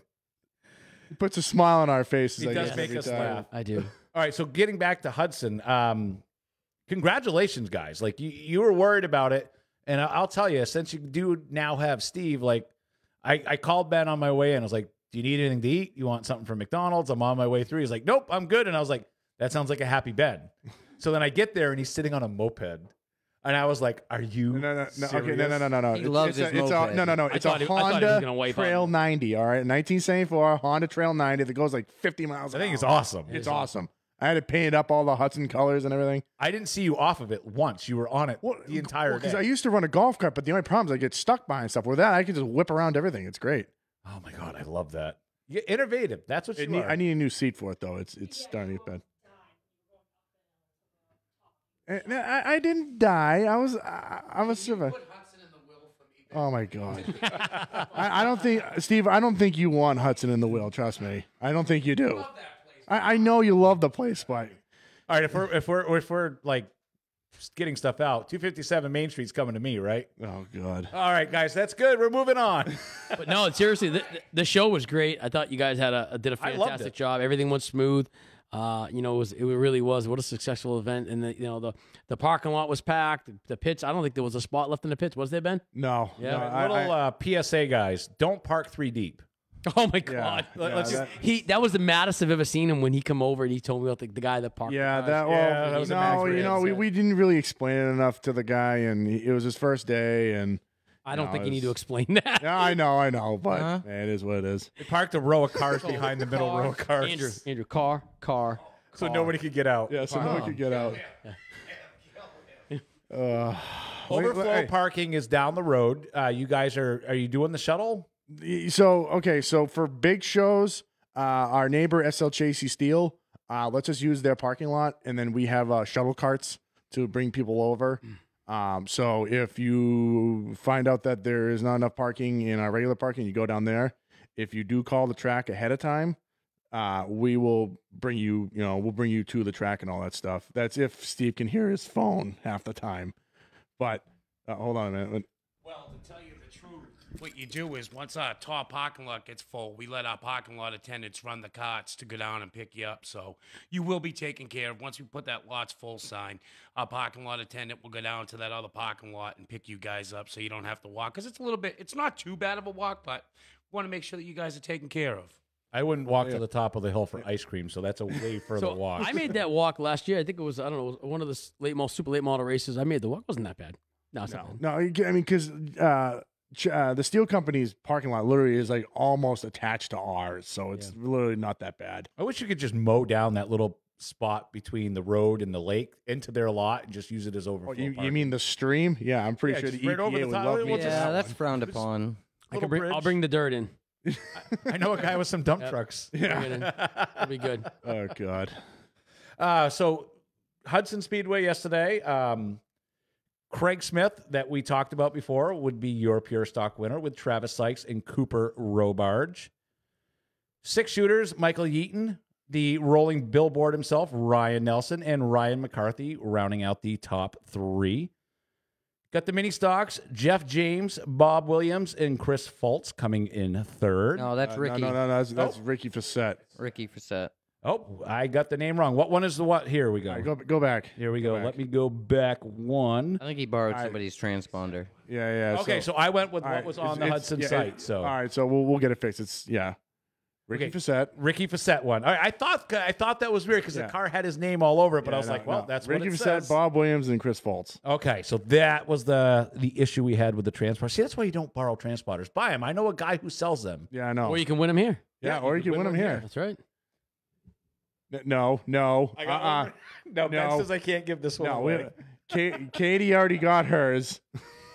It puts a smile on our faces. He I does guess, make every us time. laugh. I do. All right, so getting back to Hudson, congratulations, guys. Like you were worried about it, and I'll tell you, since you do now have Steve, like I called Ben on my way in. I was like, "Do you need anything to eat? You want something from McDonald's?" I'm on my way through. He's like, "Nope, I'm good." And I was like, "That sounds like a happy Ben." So then I get there, and he's sitting on a moped, and I was like, "Are you No. Okay, serious? no. He loves his it's a, moped. no. I It's a thought he was Honda gonna wipe out. Trail 90. All right, 1974 Honda Trail 90 that goes like 50 miles. I an think hour. it's awesome. It's awesome. I had to paint up all the Hudson colors and everything. I didn't see you off of it once. You were on it the entire Because day. I used to run a golf cart, but the only problem is I get stuck behind stuff. With that, I can just whip around everything. It's great. Oh my god, I love that. You're innovative. That's what you are. I need a new seat for it though. It's starting to get bad. I didn't die. I was surviving. Oh my God. I don't think, Steve. I don't think you want Hudson in the wheel. Trust me. I don't think you do. I know you love the place, but All right, if we're like getting stuff out, 257 Main Street's coming to me, right? oh God. All right, guys, that's good. We're moving on. But no, seriously, the show was great. I thought you guys did a I loved fantastic it. job. Everything went smooth. It really was. What a successful event. And the parking lot was packed. The pits. I don't think there was a spot left in the pits. Was there, Ben? No. Yeah, no, Little PSA, guys, don't park 3 deep. Oh my God! Let's just- That was the maddest I've ever seen him when he come over and he told me about the guy that parked. Yeah, the cars. that was a bad experience. we didn't really explain it enough to the guy, and it was his first day, and I don't No, think you need to it's- explain that. yeah, I know, but Uh-huh. it is what it is. They parked a row of cars behind the middle row of cars. Andrew, car. So nobody could get out. Yeah, so no one could get out. Overflow parking is down the road. You guys are you doing the shuttle? So for big shows, our neighbor SL Chasey Steel lets us use their parking lot, and then we have shuttle carts to bring people over. So if you find out that there is not enough parking in our regular parking, you go down there. If you do call the track ahead of time, we will bring you. We'll bring you to the track and all that stuff. That's if Steve can hear his phone half the time. But hold on a minute. Well, to tell you the truth, what you do is once our top parking lot gets full, we let our parking lot attendants run the carts to go down and pick you up. So you will be taken care of. Once we put that lot's full sign, our parking lot attendant will go down to that other parking lot and pick you guys up so you don't have to walk. Because it's not too bad of a walk, but we want to make sure that you guys are taken care of. I wouldn't walk to the top of the hill for ice cream, so that's a way further So walk. I made that walk last year. I think it was one of the super late model races. I made the walk. Wasn't that bad? No, it's not bad. No, I mean, because the steel company's parking lot literally is like almost attached to ours, so it's literally not that bad. I wish you could just mow down that little spot between the road and the lake into their lot and just use it as overflow. You parking. mean the stream? Yeah, I'm pretty Yeah, sure the just right over EPA the would top. love We'll me. just- Yeah, that's Just- frowned upon. Little I'll bridge. bring the dirt in. I know a guy with some dump trucks. That'll be good. Oh God. So Hudson Speedway yesterday. Craig Smith, that we talked about before, would be your pure stock winner with Travis Sykes and Cooper Robarge. 6 shooters, Michael Yeaton, the rolling billboard himself, Ryan Nelson, and Ryan McCarthy rounding out the top 3. Got the mini stocks, Jeff James, Bob Williams, and Chris Fultz coming in 3rd. No, that's Ricky. No, that's Ricky Facette. Ricky Facette. Oh, I got the name wrong. What one is the what? Here we go. All right, go back. Here we go. back. Let me go back one. I think he borrowed somebody's transponder. Yeah. Okay, so I went with all what right, was on it's- the it's- Hudson yeah, site. So all right, so we'll get it fixed. It's Ricky Okay. Facette. Ricky Facette one. All right, I thought that was weird because Yeah. the car had his name all over it, but I Yeah, was like, no. that's Ricky what it Facette, says. Bob Williams, and Chris Fultz. Okay, so that was the issue we had with the transponder. See, that's why you don't borrow transponders. Buy them. I know a guy who sells them. Yeah, I know. Or you can win them here. yeah, or you can win them here. That's right. No. No, Ben No. says I can't give this one away. Katie already got hers.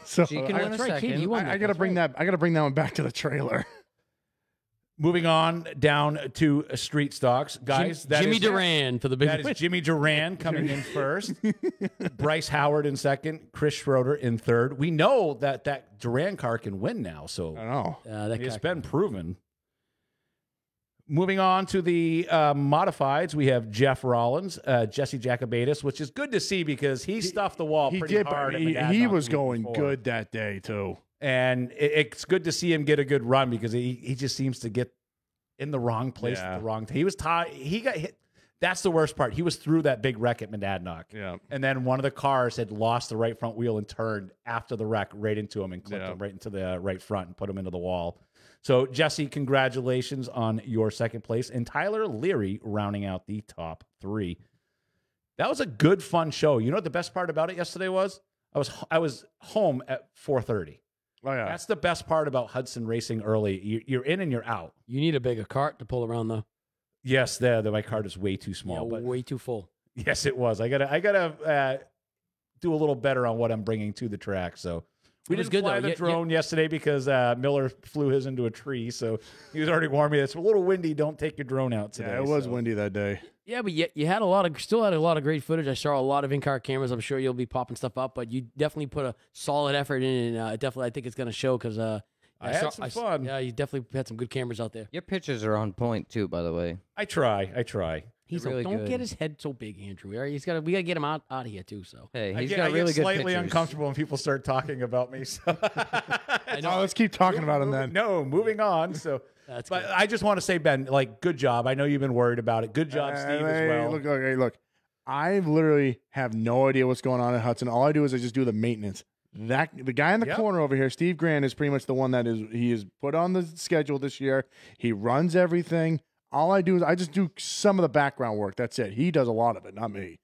So She can win a That's right, Katie, second. you won I that. gotta That's bring right. that. I gotta bring that one back to the trailer. Moving on down to street stocks, guys. that Jimmy is- Duran for the big That win. is Jimmy Duran coming in first. Bryce Howard in second. Chris Schroeder in third. We know that Duran car can win now, so I know. That it's guy- been proven. Moving on to the modifieds, we have Jeff Rollins, Jesse Jacobatis, which is good to see because he stuffed the wall He pretty did, hard. but at he Monadnock was the week going before. good that day too. And it's good to see him get a good run because he just seems to get in the wrong place Yeah. at the wrong time. He was he got hit. That's the worst part. He was through that big wreck at Monadnock. Yeah. And then one of the cars had lost the right front wheel and turned after the wreck right into him and clipped Yeah. him right into the right front and put him into the wall. So, Jesse, congratulations on your second place. And Tyler Leary rounding out the top 3. That was a good, fun show. You know what the best part about it yesterday was? I was home at 4:30. Oh yeah. That's the best part about Hudson racing early. You're in and you're out. You need a bigger cart to pull around, though. Yes, my cart is way too small. Yeah, but way too full. yes, it was. I gotta do a little better on what I'm bringing to the track. So we It was didn't good, fly though. the drone yesterday because Miller flew his into a tree. So he was already warning me. It's a little windy. Don't take your drone out today. Yeah, it was so. windy that day. Yeah, but you had still had a lot of great footage. I saw a lot of in-car cameras. I'm sure you'll be popping stuff up, but you definitely put a solid effort in, and definitely I think it's going to show because I had some fun. Yeah, you definitely had some good cameras out there. Your pictures are on point too, by the way. I try. Really don't good. get his head so big, Andrew. All right? We got to get him out of here too. So Hey, I he's get, got I really get good slightly pictures. uncomfortable when people start talking about me. So No, let's keep talking about him then. No, moving on. So, That's but good. I just want to say, Ben, like, good job. I know you've been worried about it. Good job, Steve, as well. Look. I literally have no idea what's going on at Hudson. All I do is I just do the maintenance. The guy in the corner over here, Steve Grant, is pretty much the one he is put on the schedule this year. He runs everything. All I do is I just do some of the background work. That's it. He does a lot of it, not me.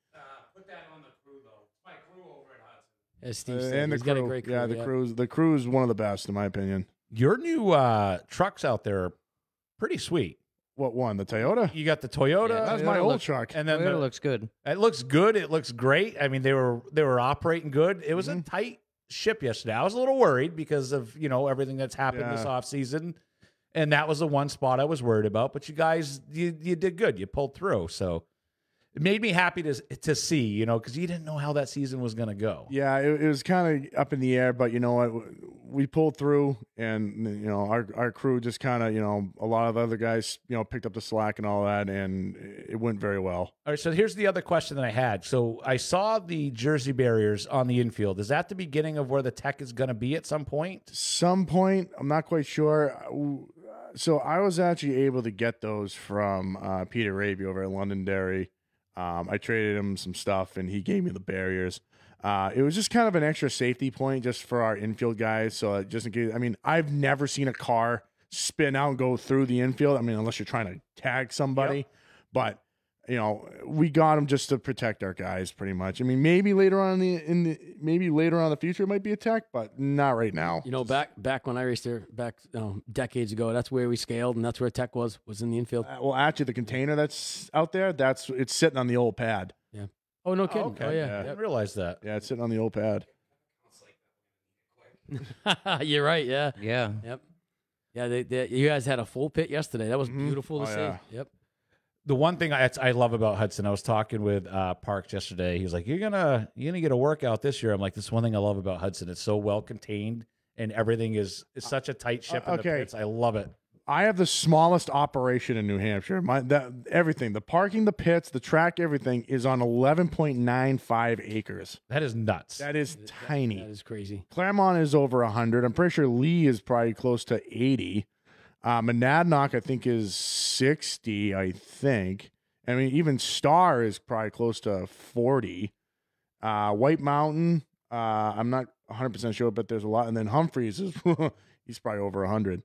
Put that on the crew, though. It's my crew over at Hudson. As Steve said, And he's the got crew. a great crew. Yeah, the crew is one of the best, in my opinion. Your new trucks out there are pretty sweet. What one? The Toyota? You got the Toyota. Yeah, That was Toyota my old looks- truck. And then Toyota looks good. it looks good. It looks great. I mean, they were operating good. It was a tight ship yesterday. I was a little worried because of everything that's happened this off season, and that was the one spot I was worried about. But you guys, you did good. You pulled through. So it made me happy to see, because you didn't know how that season was going to go. Yeah, it was kind of up in the air, but you know what? We pulled through, and our crew just kind of a lot of the other guys picked up the slack and all that, and it went very well. All right, so here's the other question that I had. So I saw the jersey barriers on the infield. Is that the beginning of where the tech is going to be at some point? Some point, I'm not quite sure. So I was actually able to get those from Peter Raby over at Londonderry. I traded him some stuff, and he gave me the barriers. It was just kind of an extra safety point just for our infield guys. So just in case, I mean, I've never seen a car spin out and go through the infield. I mean, unless you're trying to tag somebody, but we got them just to protect our guys pretty much. I mean, maybe later on maybe later on in the future it might be a tech, but not right now. Back when I raced there, decades ago, that's where we scaled, and that's where tech was in the infield. Well, actually, the container that's out there, it's sitting on the old pad. Yeah. Oh, no kidding. Okay. Oh, I yeah. didn't realize that. Yeah, it's sitting on the old pad. You're right. Yeah. Yeah. Yep. Yeah. You guys had a full pit yesterday. That was beautiful to see. Yeah. Yep. The one thing I love about Hudson, I was talking with Parks yesterday. He was like, "You're gonna get a workout this year." I'm like, "This is one thing I love about Hudson. It's so well contained, and everything is such a tight ship in the pits. I love it." I have the smallest operation in New Hampshire. Everything, the parking, the pits, the track, everything is on 11.95 acres. That is nuts. That is tiny. That is crazy. Claremont is over 100. I'm pretty sure Lee is probably close to 80. Monadnock, I think, is 60, I think. I mean, even Star is probably close to 40. White Mountain, I'm not 100% sure, but there's a lot. And then Humphreys is he's probably over 100.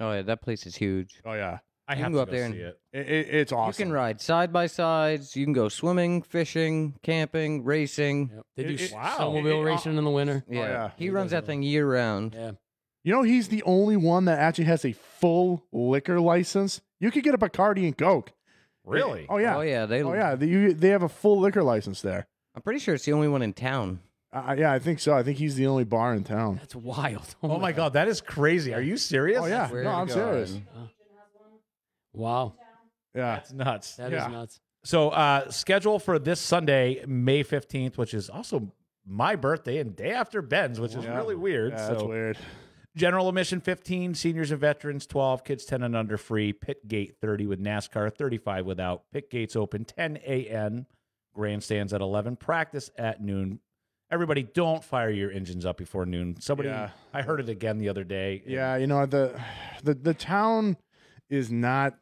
Oh yeah, that place is huge. Oh, yeah. I You have can to go up go there see and- it. It's You awesome. can ride side by sides. You can go swimming, fishing, camping, racing. Yep. They do Wow. snowmobile racing in the winter. Yeah. yeah. He runs that thing year round. Yeah. He's the only one that actually has a full liquor license. You could get a Bacardi and Coke. Really? Oh, yeah. Oh yeah, They have a full liquor license there. I'm pretty sure it's the only one in town. Yeah, I think so. I think he's the only bar in town. That's wild. Oh my God, that is crazy. Are you serious? Oh, yeah. Swear No, to I'm God. serious. Wow. Yeah. That's nuts. That is Yeah. nuts. So, schedule for this Sunday, May 15th, which is also my birthday and day after Ben's, which is Yeah. really weird. Yeah, so, that's weird. general admission 15, seniors and veterans 12, kids 10 and under free. Pit gate 30 with NASCAR, 35 without. Pit gates open 10 a.m. Grandstands at 11. Practice at noon. Everybody, don't fire your engines up before noon. Yeah. I heard it again the other day. Yeah, the town is not.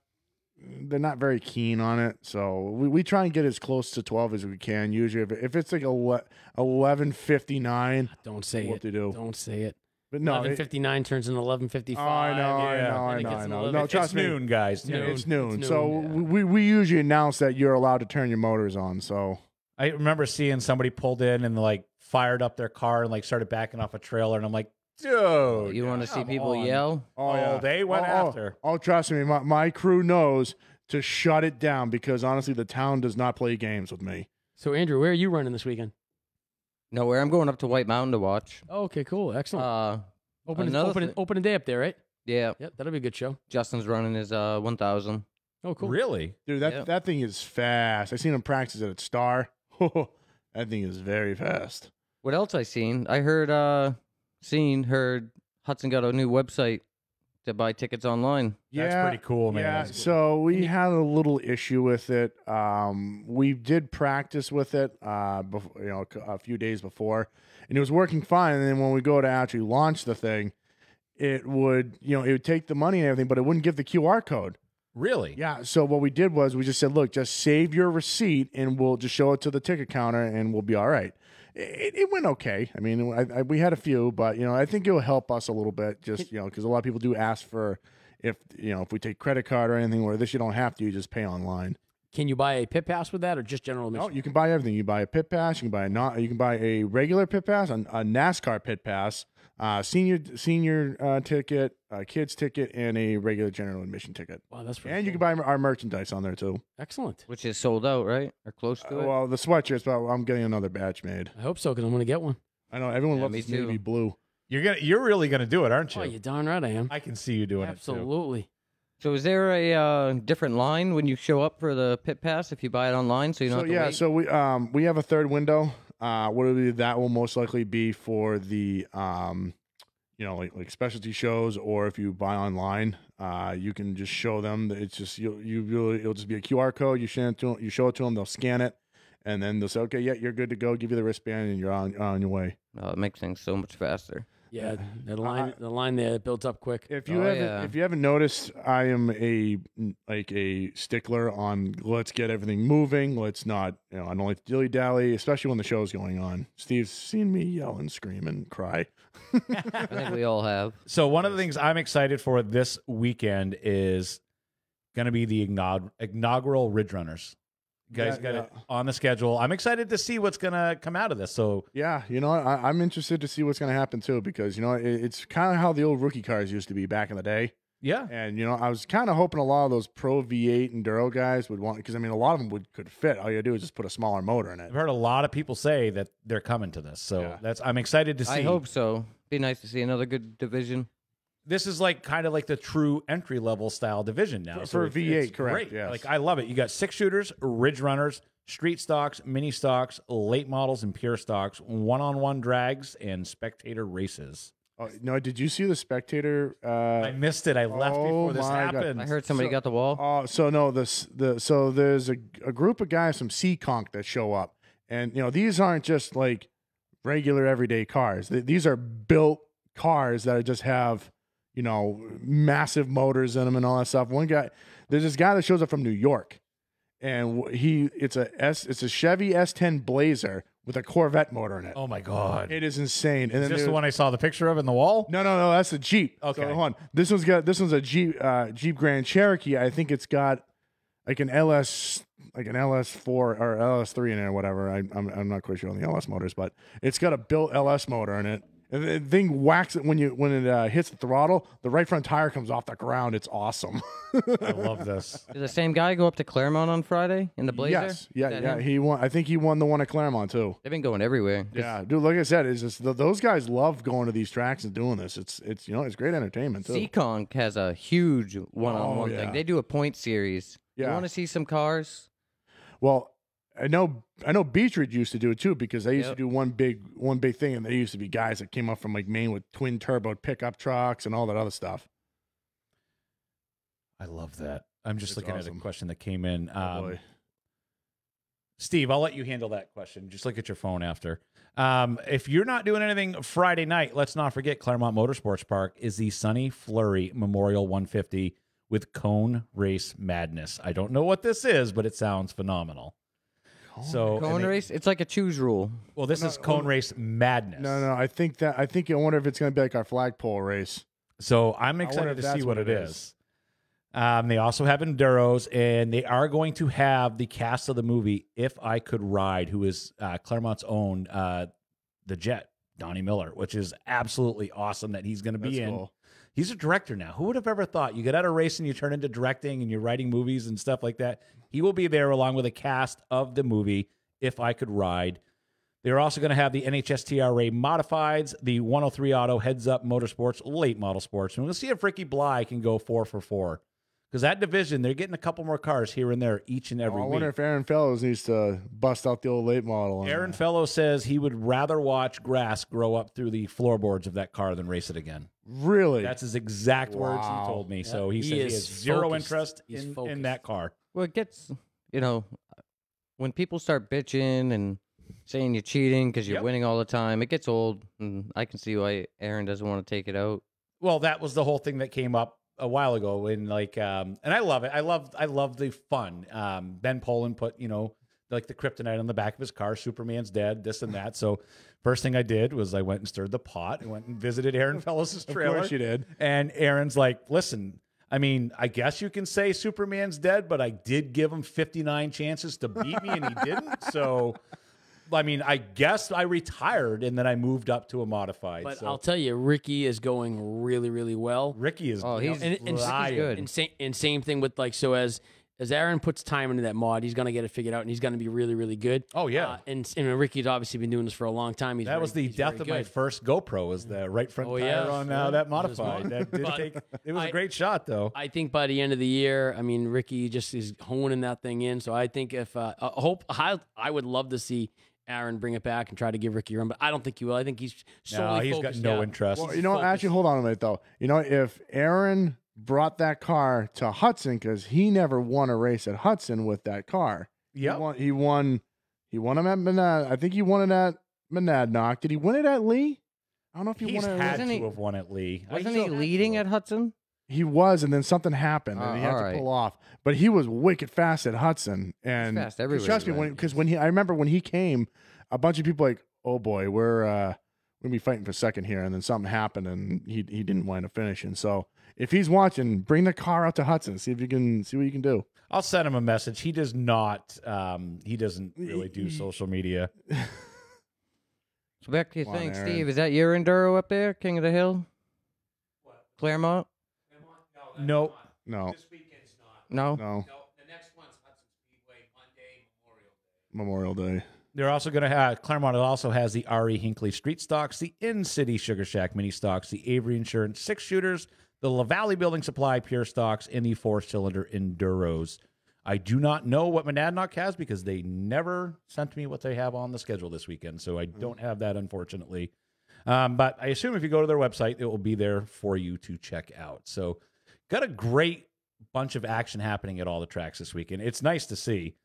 They're not very keen on it, so we try and get as close to 12 as we can. Usually, if it's like 11:59, Don't say what it. to do? Don't say it. But no, 11:59 turns into 11:55. I know, yeah. I Then it know, gets I an know. 11. No, It's trust me. noon, guys. Noon. It's noon. It's So noon, we usually announce that you're allowed to turn your motors on. So I remember seeing somebody pulled in and fired up their car and started backing off a trailer, and I'm like, dude, You want to see come people on. yell? Oh, they went after. Oh, trust me, my crew knows to shut it down because honestly, the town does not play games with me. So, Andrew, where are you running this weekend? Nowhere. I'm going up to White Mountain to watch. Oh, okay, cool. Excellent. Another thing- Open day up there, right? Yeah. Yep, that'll be a good show. Justin's running his 1,000. Oh, cool. Really? Dude, that thing is fast. I seen him practice at Star. That thing is very fast. What else I seen? I heard, heard Hudson got a new website to buy tickets online. That's pretty cool, man. Yeah, so we had a little issue with it. We did practice with it, a few days before, and it was working fine. And then when we go to actually launch the thing, it would take the money and everything, but it wouldn't give the QR code. Really? Yeah. So what we did was we just said, look, just save your receipt and we'll just show it to the ticket counter and we'll be all right. It went okay. I mean, we had a few, but I think it'll help us a little bit, just because a lot of people do ask for if we take credit card or anything. Where this you don't have to, you just pay online. Can you buy a pit pass with that, or just general admission? No, you can buy everything. You buy a pit pass. You can buy a regular pit pass, a NASCAR pit pass, senior ticket, kids ticket, and a regular general admission ticket. Wow, that's pretty and you cool. can buy our merchandise on there too. Excellent. Which is sold out, right? Or close to it? Well, the sweatshirts, but I'm getting another batch made. I hope so, because I'm going to get one. I know everyone Yeah, loves me this navy too. blue. You're really gonna do it, aren't you? Oh, you're darn right I am. I can see you doing Absolutely. So is there a different line when you show up for the pit pass if you buy it online, so you don't have to wait? So we have a third window. That will most likely be for the like specialty shows, or if you buy online, you can just show them that it's just it'll just be a QR code. You show it to them, they'll scan it, and then they'll say, okay, yeah, you're good to go. Give you the wristband, and you're on your way. Oh, it makes things so much faster. Yeah, the line there builds up quick. If you haven't noticed, I am a stickler on let's get everything moving. Let's not, I don't like to dilly dally, especially when the show's going on. Steve's seen me yell and scream and cry. I think we all have. So one of the things I'm excited for this weekend is going to be the inaugural Ridge Runners. You guys got it on the schedule. I'm excited to see what's going to come out of this. So yeah, I'm interested to see what's going to happen too, because it's kind of how the old rookie cars used to be back in the day. yeah, And I was kind of hoping a lot of those Pro V8 Enduro guys would want, because a lot of them could fit. All you do is just put a smaller motor in it. I've heard a lot of people say that they're coming to this. So I'm excited to see. I hope so. Be nice to see another good division. This is kind of like the true entry level style division now. For it's V8, correct, Great. yes. Like I love it. You got 6-shooters, Ridge Runners, street stocks, mini stocks, late models, and pure stocks, one-on-one drags, and spectator races. Oh, no, did you see the spectator? I missed it. I left before this my God. happened. I heard somebody got the wall. Oh, so no, so there's a group of guys from Seekonk that show up, and these aren't just like regular everyday cars. These are built cars that just have massive motors in them and all that stuff. There's this guy that shows up from New York, and it's a Chevy S10 Blazer with a Corvette motor in it. Oh my God! It is insane. And Is then this the one I saw the picture of in the wall? No, that's a Jeep. Okay. So, hold on. This one's a Jeep Grand Cherokee. I think it's got like an LS4 or LS3 in it or whatever. I'm not quite sure on the LS motors, but it's got a built LS motor in it. And the thing whacks it when it hits the throttle. The right front tire comes off the ground. It's awesome. I love this. Did the same guy go up to Claremont on Friday in the Blazer? Yes, Is yeah. that him? He won. I think he won the one at Claremont too. They've been going everywhere. Yeah, dude. Like I said, it's just those guys love going to these tracks and doing this. It's great entertainment too. Seekonk has a huge one-on-one yeah. thing. They do a point series. Yeah. You want to see some cars? Well, I know Beechridge used to do it too, because they used to do one big thing, and there used to be guys that came up from like Maine with twin turbo pickup trucks and all that other stuff. I love that. I'm just It's looking at awesome. a question that came in. Oh, boy. Steve, I'll let you handle that question. Just look at your phone after. If you're not doing anything Friday night, let's not forget Claremont Motorsports Park is the Sunny Flurry Memorial 150 with Cone Race Madness. I don't know what this is, but it sounds phenomenal. So Cone race? It's like a choose rule. Well, this is Cone Race Madness. No. I think I wonder if it's going to be like our flagpole race. So I'm wonder excited if to that's see what what it it is. They also have Enduros, and they are going to have the cast of the movie If I Could Ride, who is Claremont's own the Jet, Donnie Miller, which is absolutely awesome that he's going to be That's in. cool. He's a director now. Who would have ever thought? You get out of racing, you turn into directing, and you're writing movies and stuff like that. He will be there along with a cast of the movie If I Could Ride. They're also going to have the NHSTRA Modifieds, the 103 Auto Heads Up Motorsports, Late Model Sports. And we'll see if Ricky Bly can go 4 for 4. Because that division, they're getting a couple more cars here and there each and every I week. wonder if Aaron Fellows needs to bust out the old late model. on Aaron that. Fellows says he would rather watch grass grow up through the floorboards of that car than race it again. Really? That's his exact words he Wow. told me. Yeah, So he said he is has zero focused. interest He's in focused. that car. Well, it gets, when people start bitching and saying you're cheating because you're Yep. winning all the time, it gets old. And I can see why Aaron doesn't want to take it out. Well, that was the whole thing that came up a while ago. And and I love it. I love the fun. Ben Poland put, like the kryptonite on the back of his car. Superman's dead, this and that. So first thing I did was I went and stirred the pot and went and visited Aaron Fellows' trailer. Of course you did. And Aaron's like, listen, I mean, I guess you can say Superman's dead, but I did give him 59 chances to beat me and he didn't. So, I mean, I guess I retired and then I moved up to a modified. But so I'll tell you, Ricky is going really, really well. Ricky is He's and good. And same thing with as Aaron puts time into that mod, he's gonna get it figured out, and he's gonna be really, really good. Oh, yeah. And Ricky's obviously been doing this for a long time. That was the death of my first GoPro, was the right front Oh, tire yeah. on Yeah. that modified. That did But take, it was I- a great shot, though. I think by the end of the year, I mean, Ricky just is honing that thing in. So I think if I would love to see Aaron bring it back and try to give Ricky a run, but I don't think he will. I think he's No, solely he's got focused no now. interest. Well, He's actually, focused. hold on a minute, though. If Aaron brought that car to Hudson, because he never won a race at Hudson with that car. Yep. He won him at Monad. I think he won it at Monadnock. Did he win it at Lee? I don't know if he He's won it. had Wasn't to he- have won at Lee. Wasn't he leading at Hudson? He was, and then something happened, and he had to alright. pull off. But he was wicked fast at Hudson, and fast everywhere trust he me, went. because when I remember when he came, a bunch of people like, oh boy, we're gonna be fighting for second here, and then something happened, and he didn't wind up finishing. So if he's watching, bring the car out to Hudson, see what you can do. I'll send him a message. He does not. He doesn't really do social media. So back to your Come on, thing, Aaron. Steve. Is that your Enduro up there, King of the Hill? Claremont? No. No, This weekend's not. No. no, No, the next one's Hudson Speedway, Monday, Memorial Day. Memorial Day. They're also going to have Claremont. Also has the R.E. Hinckley Street Stocks, the In City Sugar Shack Mini Stocks, the Avery Insurance 6-shooters, the La Valley Building Supply Pure Stocks, and the 4-cylinder Enduros. I do not know what Monadnock has because they never sent me what they have on the schedule this weekend, so I don't have that, unfortunately. But I assume if you go to their website, it will be there for you to check out. So got a great bunch of action happening at all the tracks this weekend. It's nice to see.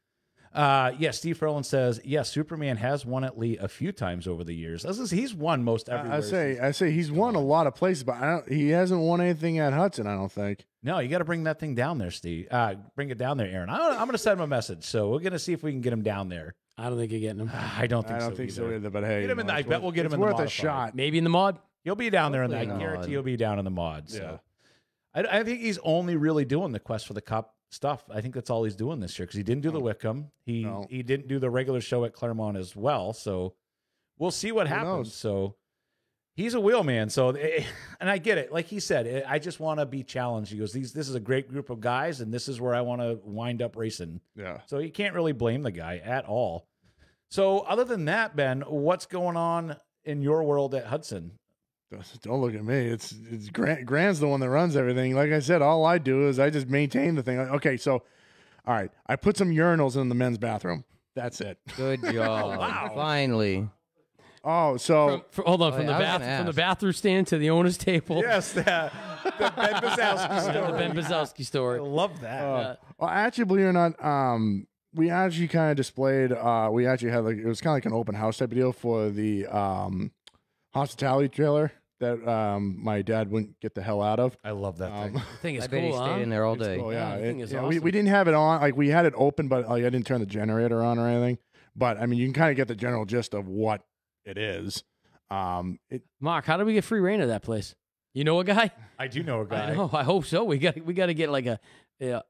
Yes, Steve Ferland says, yes, Superman has won at Lee a few times over the years. He's won most everywhere. I say he's won a lot of places, but he hasn't won anything at Hudson. I don't think. No, you got to bring that thing down there, Steve. Bring it down there, Aaron. I'm going to send him a message, so we're going to see if we can get him down there. I don't think you're getting him. I don't think I so. don't think so either. either. But hey, Get him in the- I it's bet worth- we'll get him it's in the worth a modified. shot. Maybe in the mod. He'll be down there, and I Hopefully not. guarantee he'll be down in the mod. Yeah. So. I think he's only really doing the Quest for the Cup stuff. I think that's all he's doing this year because he didn't do the Wickham. He didn't do the regular show at Claremont as well. So we'll see what happens. knows? So he's a wheelman. So, and I get it. Like he said, I just want to be challenged. He goes, this is a great group of guys, and this is where I want to wind up racing. Yeah. So you can't really blame the guy at all. So other than that, Ben, what's going on in your world at Hudson? Don't look at me. It's Grant's the one that runs everything. Like I said, all I do is I just maintain the thing. Okay, so all right, I put some urinals in the men's bathroom. That's it. Good job. Wow. Finally. Oh, so Hold on, Oh, from yeah, I was gonna from the ask. bathroom stand to the owner's table. Yes, the Ben Bazowski The story. Ben Bazowski I story. love that. well, actually, believe it or not, we actually kind of displayed. We actually had it was kind of like an open house type of deal for the hospitality trailer that my dad wouldn't get the hell out of. I love that thing. I think it's I bet he cool, huh? stayed in there all It's day. cool, Yeah, yeah. I think it's we awesome. didn't have it on. Like we had it open, but I didn't turn the generator on or anything. But I mean, you can kind of get the general gist of what it is. Mark, how do we get free reign of that place? You know a guy? I do know a guy. I know. I hope so. We got to get like a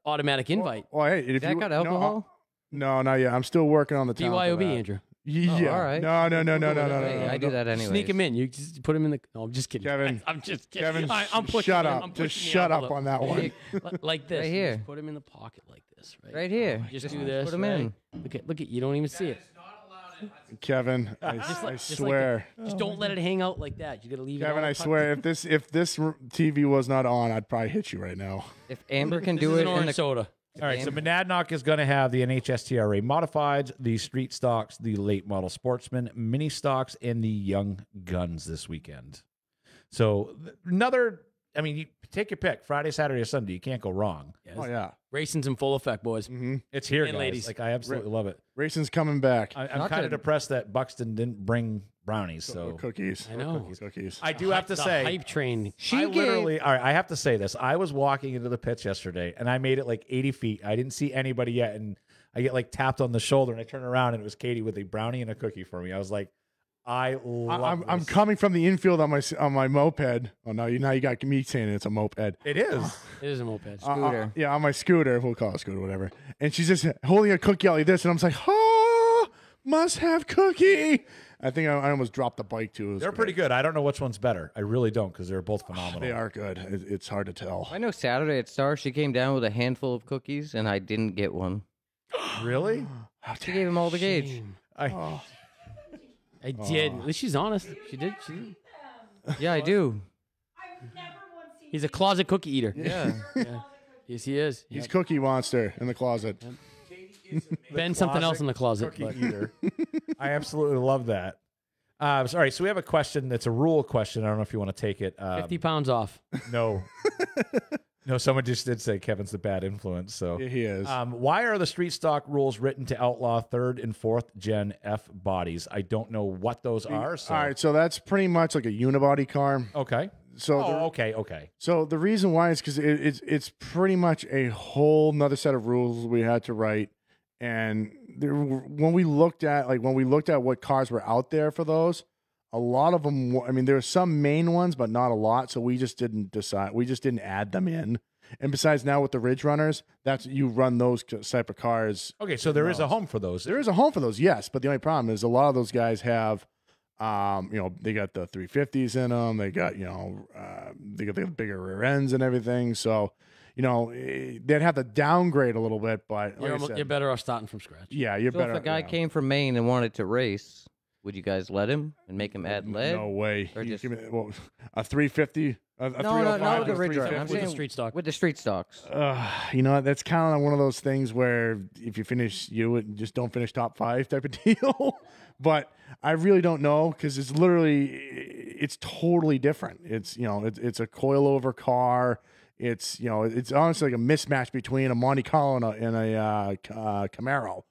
automatic invite. Well, hey, if That you got no, alcohol? No, not yet. I'm still working on the time. for BYOB, that. Andrew. Yeah. all right. No. Hey, I do that anyway. Sneak him in. You just put him in the. No, I'm just kidding. Kevin. I'm just kidding. Kevin, I'm pushing shut him. up. I'm Just pushing the shut up envelope. on that one. Like this. Right You here. Just put him in the pocket like this. Right. Right here. Just Just do this. put him right? in. Look at. You don't even see it. Kevin, I Just like swear. Just don't let it hang out like that. You got to leave it. Kevin, all I tucked swear, in. if this TV was not on, I'd probably hit you right now. If Amber can This do is it an in orange the soda. All right, so Monadnock is going to have the NHSTRA Modifieds, the Street Stocks, the Late Model Sportsman, Mini Stocks, and the Young Guns this weekend. So another, I mean, you take your pick, Friday, Saturday, or Sunday. You can't go wrong. Yes. Oh yeah, Racing's in full effect, boys. It's here, And guys. ladies. Like, I absolutely love it. racing's coming back. I'm Not kind of to- depressed that Buxton didn't bring brownies. So Cookies. I know. Cookies. I do have to The say, hype train. I literally, all right, I have to say this. I was walking into the pits yesterday, and I made it like 80 feet. I didn't see anybody yet, and I get like tapped on the shoulder, and I turn around, and it was Katie with a brownie and a cookie for me. I was like, I'm I'm coming from the infield on my moped. Oh no, now you got me saying it's a moped. It is. It is a moped. Scooter. Yeah, on my scooter. We'll call it a scooter, whatever. And she's just holding a cookie out like this, and I'm just like, oh, must have cookie. I think I almost dropped the bike too. It was They're pretty great. good. I don't know which one's better. I really don't, because they're both phenomenal. They are good. It's hard to tell. I know Saturday at Star, she came down with a handful of cookies, and I didn't get one. Really? She gave him all the gauge. Shame. I did. At least she's honest. She did. Yeah, I do. He's a closet cookie eater. Yeah. Yes, he is. He's Cookie Monster in the closet. Ben something else in the closet. cookie but- eater. I absolutely love that. Sorry, so we have a question that's a rule question. I don't know if you want to take it. 50 pounds off. No. No, someone just did say Kevin's the bad influence. So Yeah, he is. why are the street stock rules written to outlaw 3rd and 4th gen F bodies? I don't know what those are. So. All right, so that's pretty much like a unibody car. Okay. So the, Okay. so the reason why is because it's pretty much a whole nother set of rules we had to write. And when we looked at what cars were out there for those, a lot of them. I mean, there were some main ones, but not a lot. So we just didn't decide. We just didn't add them in. And besides, now with the Ridge Runners, that's you run those type of cars. Okay, so there is a home for those. There is a home for those, yes. But the only problem is a lot of those guys have, they got the 350s in them. They got, they got the bigger rear ends and everything. So, they'd have to downgrade a little bit. But like I said, You're better off starting from scratch. yeah, you're So better. if a guy yeah. came from Maine and wanted to race, would you guys let him and make him add lead? No way. Or You just- give me, a 350? A No, 305 not with the or Ridge Runner. 350? I'm With the saying street stock. With the street stocks. That's kind of one of those things where if you finish, you just don't finish top 5 type of deal. But I really don't know because it's totally different. It's it's a coilover car. It's it's honestly like a mismatch between a Monte Carlo and a Camaro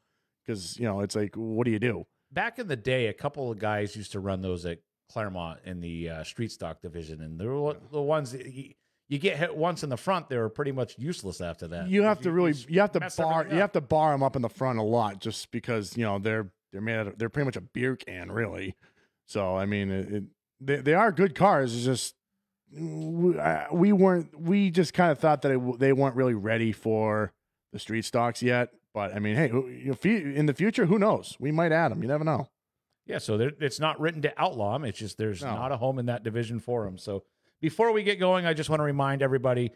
because it's like what do you do? Back in the day, a couple of guys used to run those at Claremont in the street stock division, and they were the ones that you get hit once in the front, they were pretty much useless after that. You have to mess bar everything you up. have to bar them up in the front a lot just because they're they're pretty much a beer can really. So I mean they are good cars. It's just we just kind of thought that they weren't really ready for the street stocks yet. But I mean, hey, in the future, who knows? We might add them. You never know. Yeah, so it's not written to outlaw them. It's just there's No. not a home in that division for them. So before we get going, I just want to remind everybody,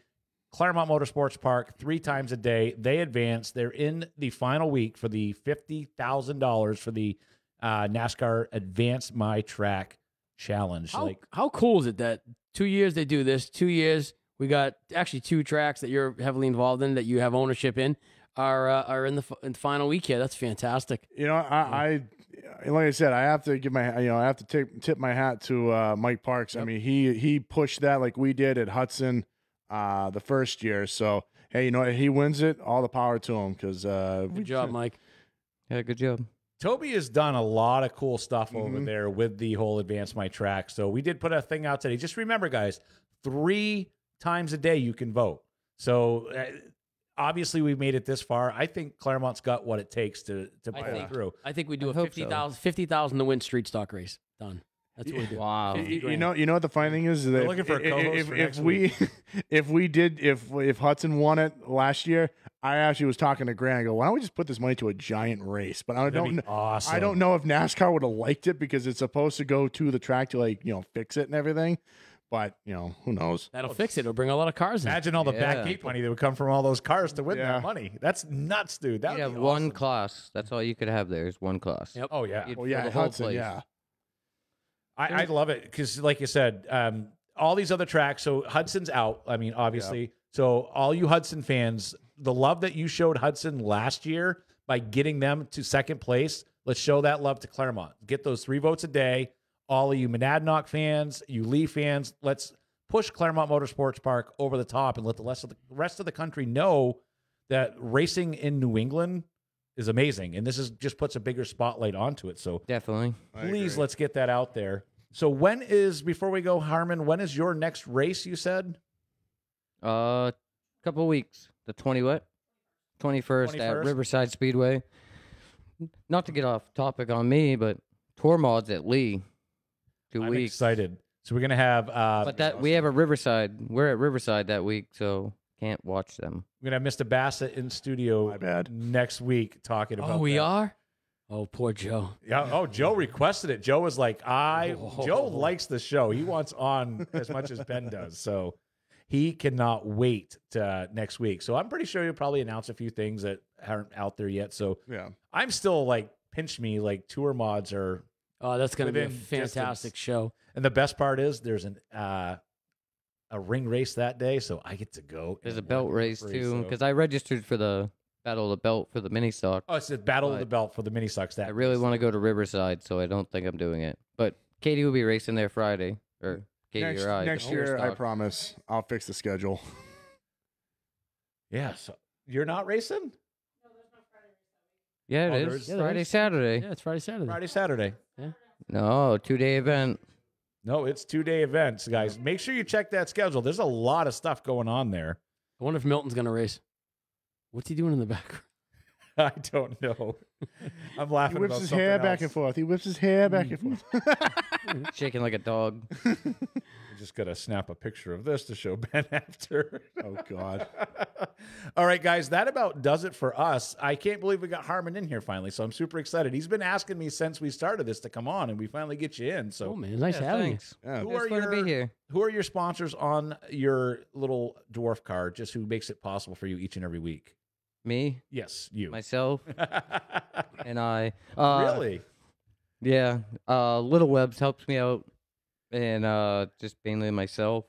Claremont Motorsports Park, 3 times a day. They advance. They're in the final week for the $50,000 for the NASCAR Advance My Track Challenge. How cool is it that 2 years they do this? 2 years we got actually 2 tracks that you're heavily involved in that you have ownership in are in the final week here. That's fantastic. I like I said, I have to give my I have to tip my hat to Mike Parks. Yep. I mean, he pushed that like we did at Hudson the first year. So hey, he wins it. All the power to him because Good job, Mike. Yeah, good job. Toby has done a lot of cool stuff over Mhm. there with the whole Advance My Track. So we did put a thing out today. Just remember, guys, 3 times a day you can vote. So obviously we made it this far. I think Claremont's got what it takes to pull it through. I think we do I a hope so. 50,000 to win street stock race. Done. That's what we do. Wow. 50 You grand. know what the funny thing is that We're looking for a co-host for next if Hudson won it last year, I actually was talking to Grant. I go, why don't we just put this money to a giant race? But I That'd be don't. awesome. I don't know if NASCAR would have liked it because it's supposed to go to the track to fix it and everything. But who knows? That'll fix it. It'll bring a lot of cars in. Imagine all the Yeah. backgate money that would come from all those cars to win Yeah. that money. That's nuts, dude. That You'd would have be one awesome. class. That's all you could have there is one class. Yep. Oh yeah, You'd Oh fill yeah, the whole Hudson. place. Yeah. I love it because, like you said, all these other tracks. So Hudson's out. I mean, obviously. So all you Hudson fans, the love that you showed Hudson last year by getting them to second place, let's show that love to Claremont. Get those 3 votes a day. All of you Monadnock fans, you Lee fans, let's push Claremont Motorsports Park over the top and let the rest of the country know that racing in New England is amazing. And this just puts a bigger spotlight onto it. So Definitely. please, let's get that out there. So before we go, Harmon, when is your next race, you said? Couple weeks. The 21st 21st? at Riverside Speedway. Not to get off topic on me, but tour mods at Lee. 2 I'm weeks. excited. So we're going to have... But that we have a Riverside. We're at Riverside that week, so can't watch them. we're going to have Mr. Bassett in studio My bad. next week talking about Oh, we that. are? Oh, poor Joe. Yeah. Oh, Joe requested it. Joe was like, Joe likes the show. He wants on as much as Ben does. So he cannot wait to next week. So I'm pretty sure you'll probably announce a few things that aren't out there yet. So Yeah. I'm still like, pinch me, like tour mods are. Oh, that's going to be a Within fantastic distance. show. And the best part is there's a ring race that day. So I get to go. There's a and belt watch race the too, so- because I registered for the Battle of the Belt for the mini stock. Oh, it's the Battle of But the Belt for the mini sucks. That I really race. want to go to Riverside, so I don't think I'm doing it. But Katie will be racing there Friday, or Katie Next, or I. next the year, I stock. promise, I'll fix the schedule. Yeah. So you're not racing? Yeah, Oh, it there is. is- Yeah, there Friday, is. Saturday. Yeah, it's Friday, Saturday. Friday, Saturday. No, 2-day event. No, it's 2-day events, guys. Make sure you check that schedule. There's a lot of stuff going on there. I wonder if Milton's going to race. What's he doing in the background? I don't know. I'm He laughing whips about his something hair else. back and forth. He whips his hair back and forth. Shaking like a dog. I'm just gonna snap a picture of this to show Ben after. Oh God. All right, guys, that about does it for us. I can't believe we got Harmon in here finally, so I'm super excited. He's been asking me since we started this to come on, and we finally get you in. So Oh, man. It's nice Yeah, having thanks. Yeah. Who It's are fun to be your- here. who are your sponsors on your little dwarf car? Just who makes it possible for you each and every week? Me, Yes, you. myself, and I. Really? Yeah. Little Webs helps me out, and just mainly myself.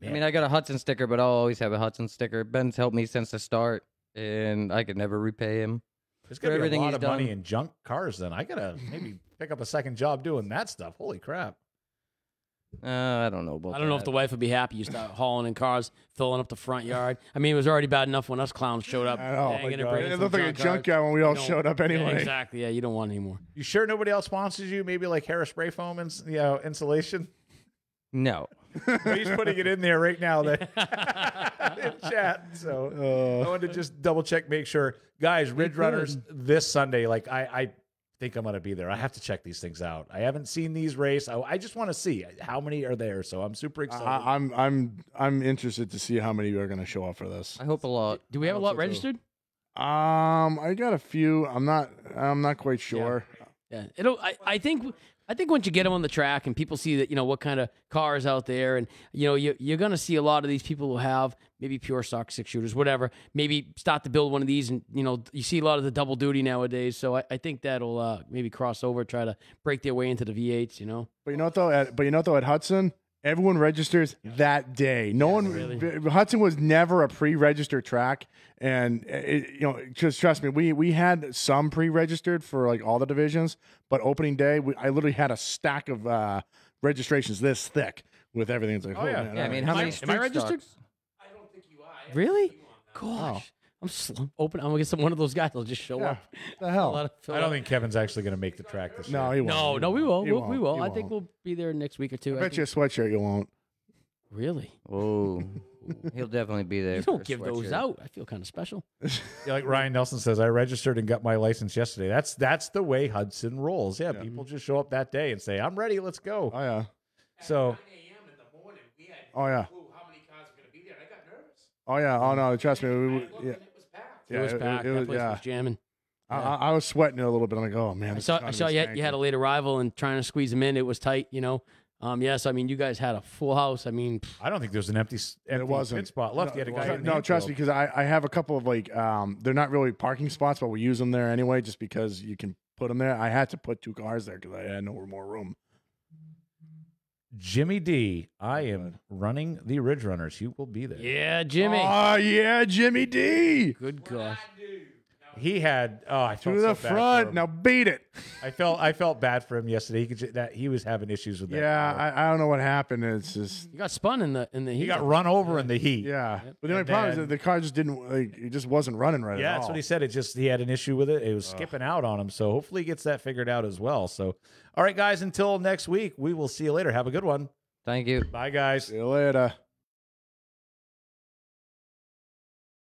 I Man. mean, I got a Hudson sticker, but I'll always have a Hudson sticker. Ben's helped me since the start, and I could never repay him. There's gonna be a everything lot he's of money done. in junk cars. Then I gotta maybe pick up a second job doing that stuff. Holy crap! I don't know about I don't know if that. the wife would be happy. You start hauling in cars, filling up the front yard. I mean, it was already bad enough when us clowns showed up. I know. banging and God. breaking It some looked like a junk cars. junkyard when we all You don't- showed up Yeah, anyway. exactly. Yeah, you don't want any more. You sure nobody else sponsors you? Maybe like Harris Spray Foam and insulation. No. He's putting it in there right now that in chat. So I wanted to just double check, make sure, guys. Ridge Runners this Sunday. Like I think I'm gonna be there. I have to check these things out. I haven't seen these race. I just want to see how many are there. So I'm super excited. I'm interested to see how many are going to show up for this. I hope a lot. Do we have a hope lot so, too. registered? I got a few. I'm not quite sure. Yeah, I think once you get them on the track and people see that what kind of car is out there, and you're gonna see a lot of these people who have maybe pure stock 6-shooters, whatever. Maybe start to build one of these, and you see a lot of the double duty nowadays. So I think that'll maybe cross over, try to break their way into the V8s. But you know what though? At Hudson, everyone registers that day. No one. Hudson was never a pre-registered track, and just trust me, we had some pre-registered for like all the divisions, but opening day, I literally had a stack of registrations this thick with everything. It's like, Oh, yeah. man, Yeah, I all mean, right. how many Am I street registered? stocks? Really? Gosh, I'm open. I'm gonna get one of those guys. They'll just show Yeah. up. What the hell? I don't think Kevin's actually gonna make the track this year. No, he won't. No, we will. He We will. He I think won't. we'll be there next week or two. I bet you a sweatshirt you won't. Really? Oh, he'll definitely be there. You for don't a give those sweatshirt. out. I feel kind of special. Yeah, like Ryan Nelson says, I registered and got my license yesterday. That's the way Hudson rolls. Yeah, people just show up that day and say, "I'm ready. Let's go." Oh yeah. So 9 a.m. in the morning, we had Oh yeah. no clue how many cars were going to be there. I got nervous. Oh yeah. Oh no. Trust me. I We, looked yeah. and it was packed. It was packed. That place yeah. was jamming. I was sweating a little bit. I'm like, oh man. I this saw. is I gonna saw be you stanky. had a late arrival and trying to squeeze them in. It was tight. Yes, I mean, you guys had a full house. I mean, I don't think there's an empty wasn't. pit spot left. You had a guy. in the No, trust me, infield. because I have a couple of like they're not really parking spots, but we use them there anyway, just because you can put them there. I had to put 2 cars there because I had no more room. Jimmy D, I am running the Ridge Runners. You will be there. yeah, Jimmy. Oh yeah, Jimmy D. Good gosh. He had. Oh, I felt To so the bad for front. him. Now beat it. I felt bad for him yesterday. He was having issues with that. Yeah, car. I don't know what happened. It's just You got spun in the he heat. got run over in the heat. yeah. But the only And problem is then- that the car just didn't like it just wasn't running right Yeah, at that's all. what he said. It just he had an issue with it. It was skipping out on him. So hopefully he gets that figured out as well. So, all right, guys. Until next week, we will see you later. Have a good one. Thank you. Bye, guys. See you later.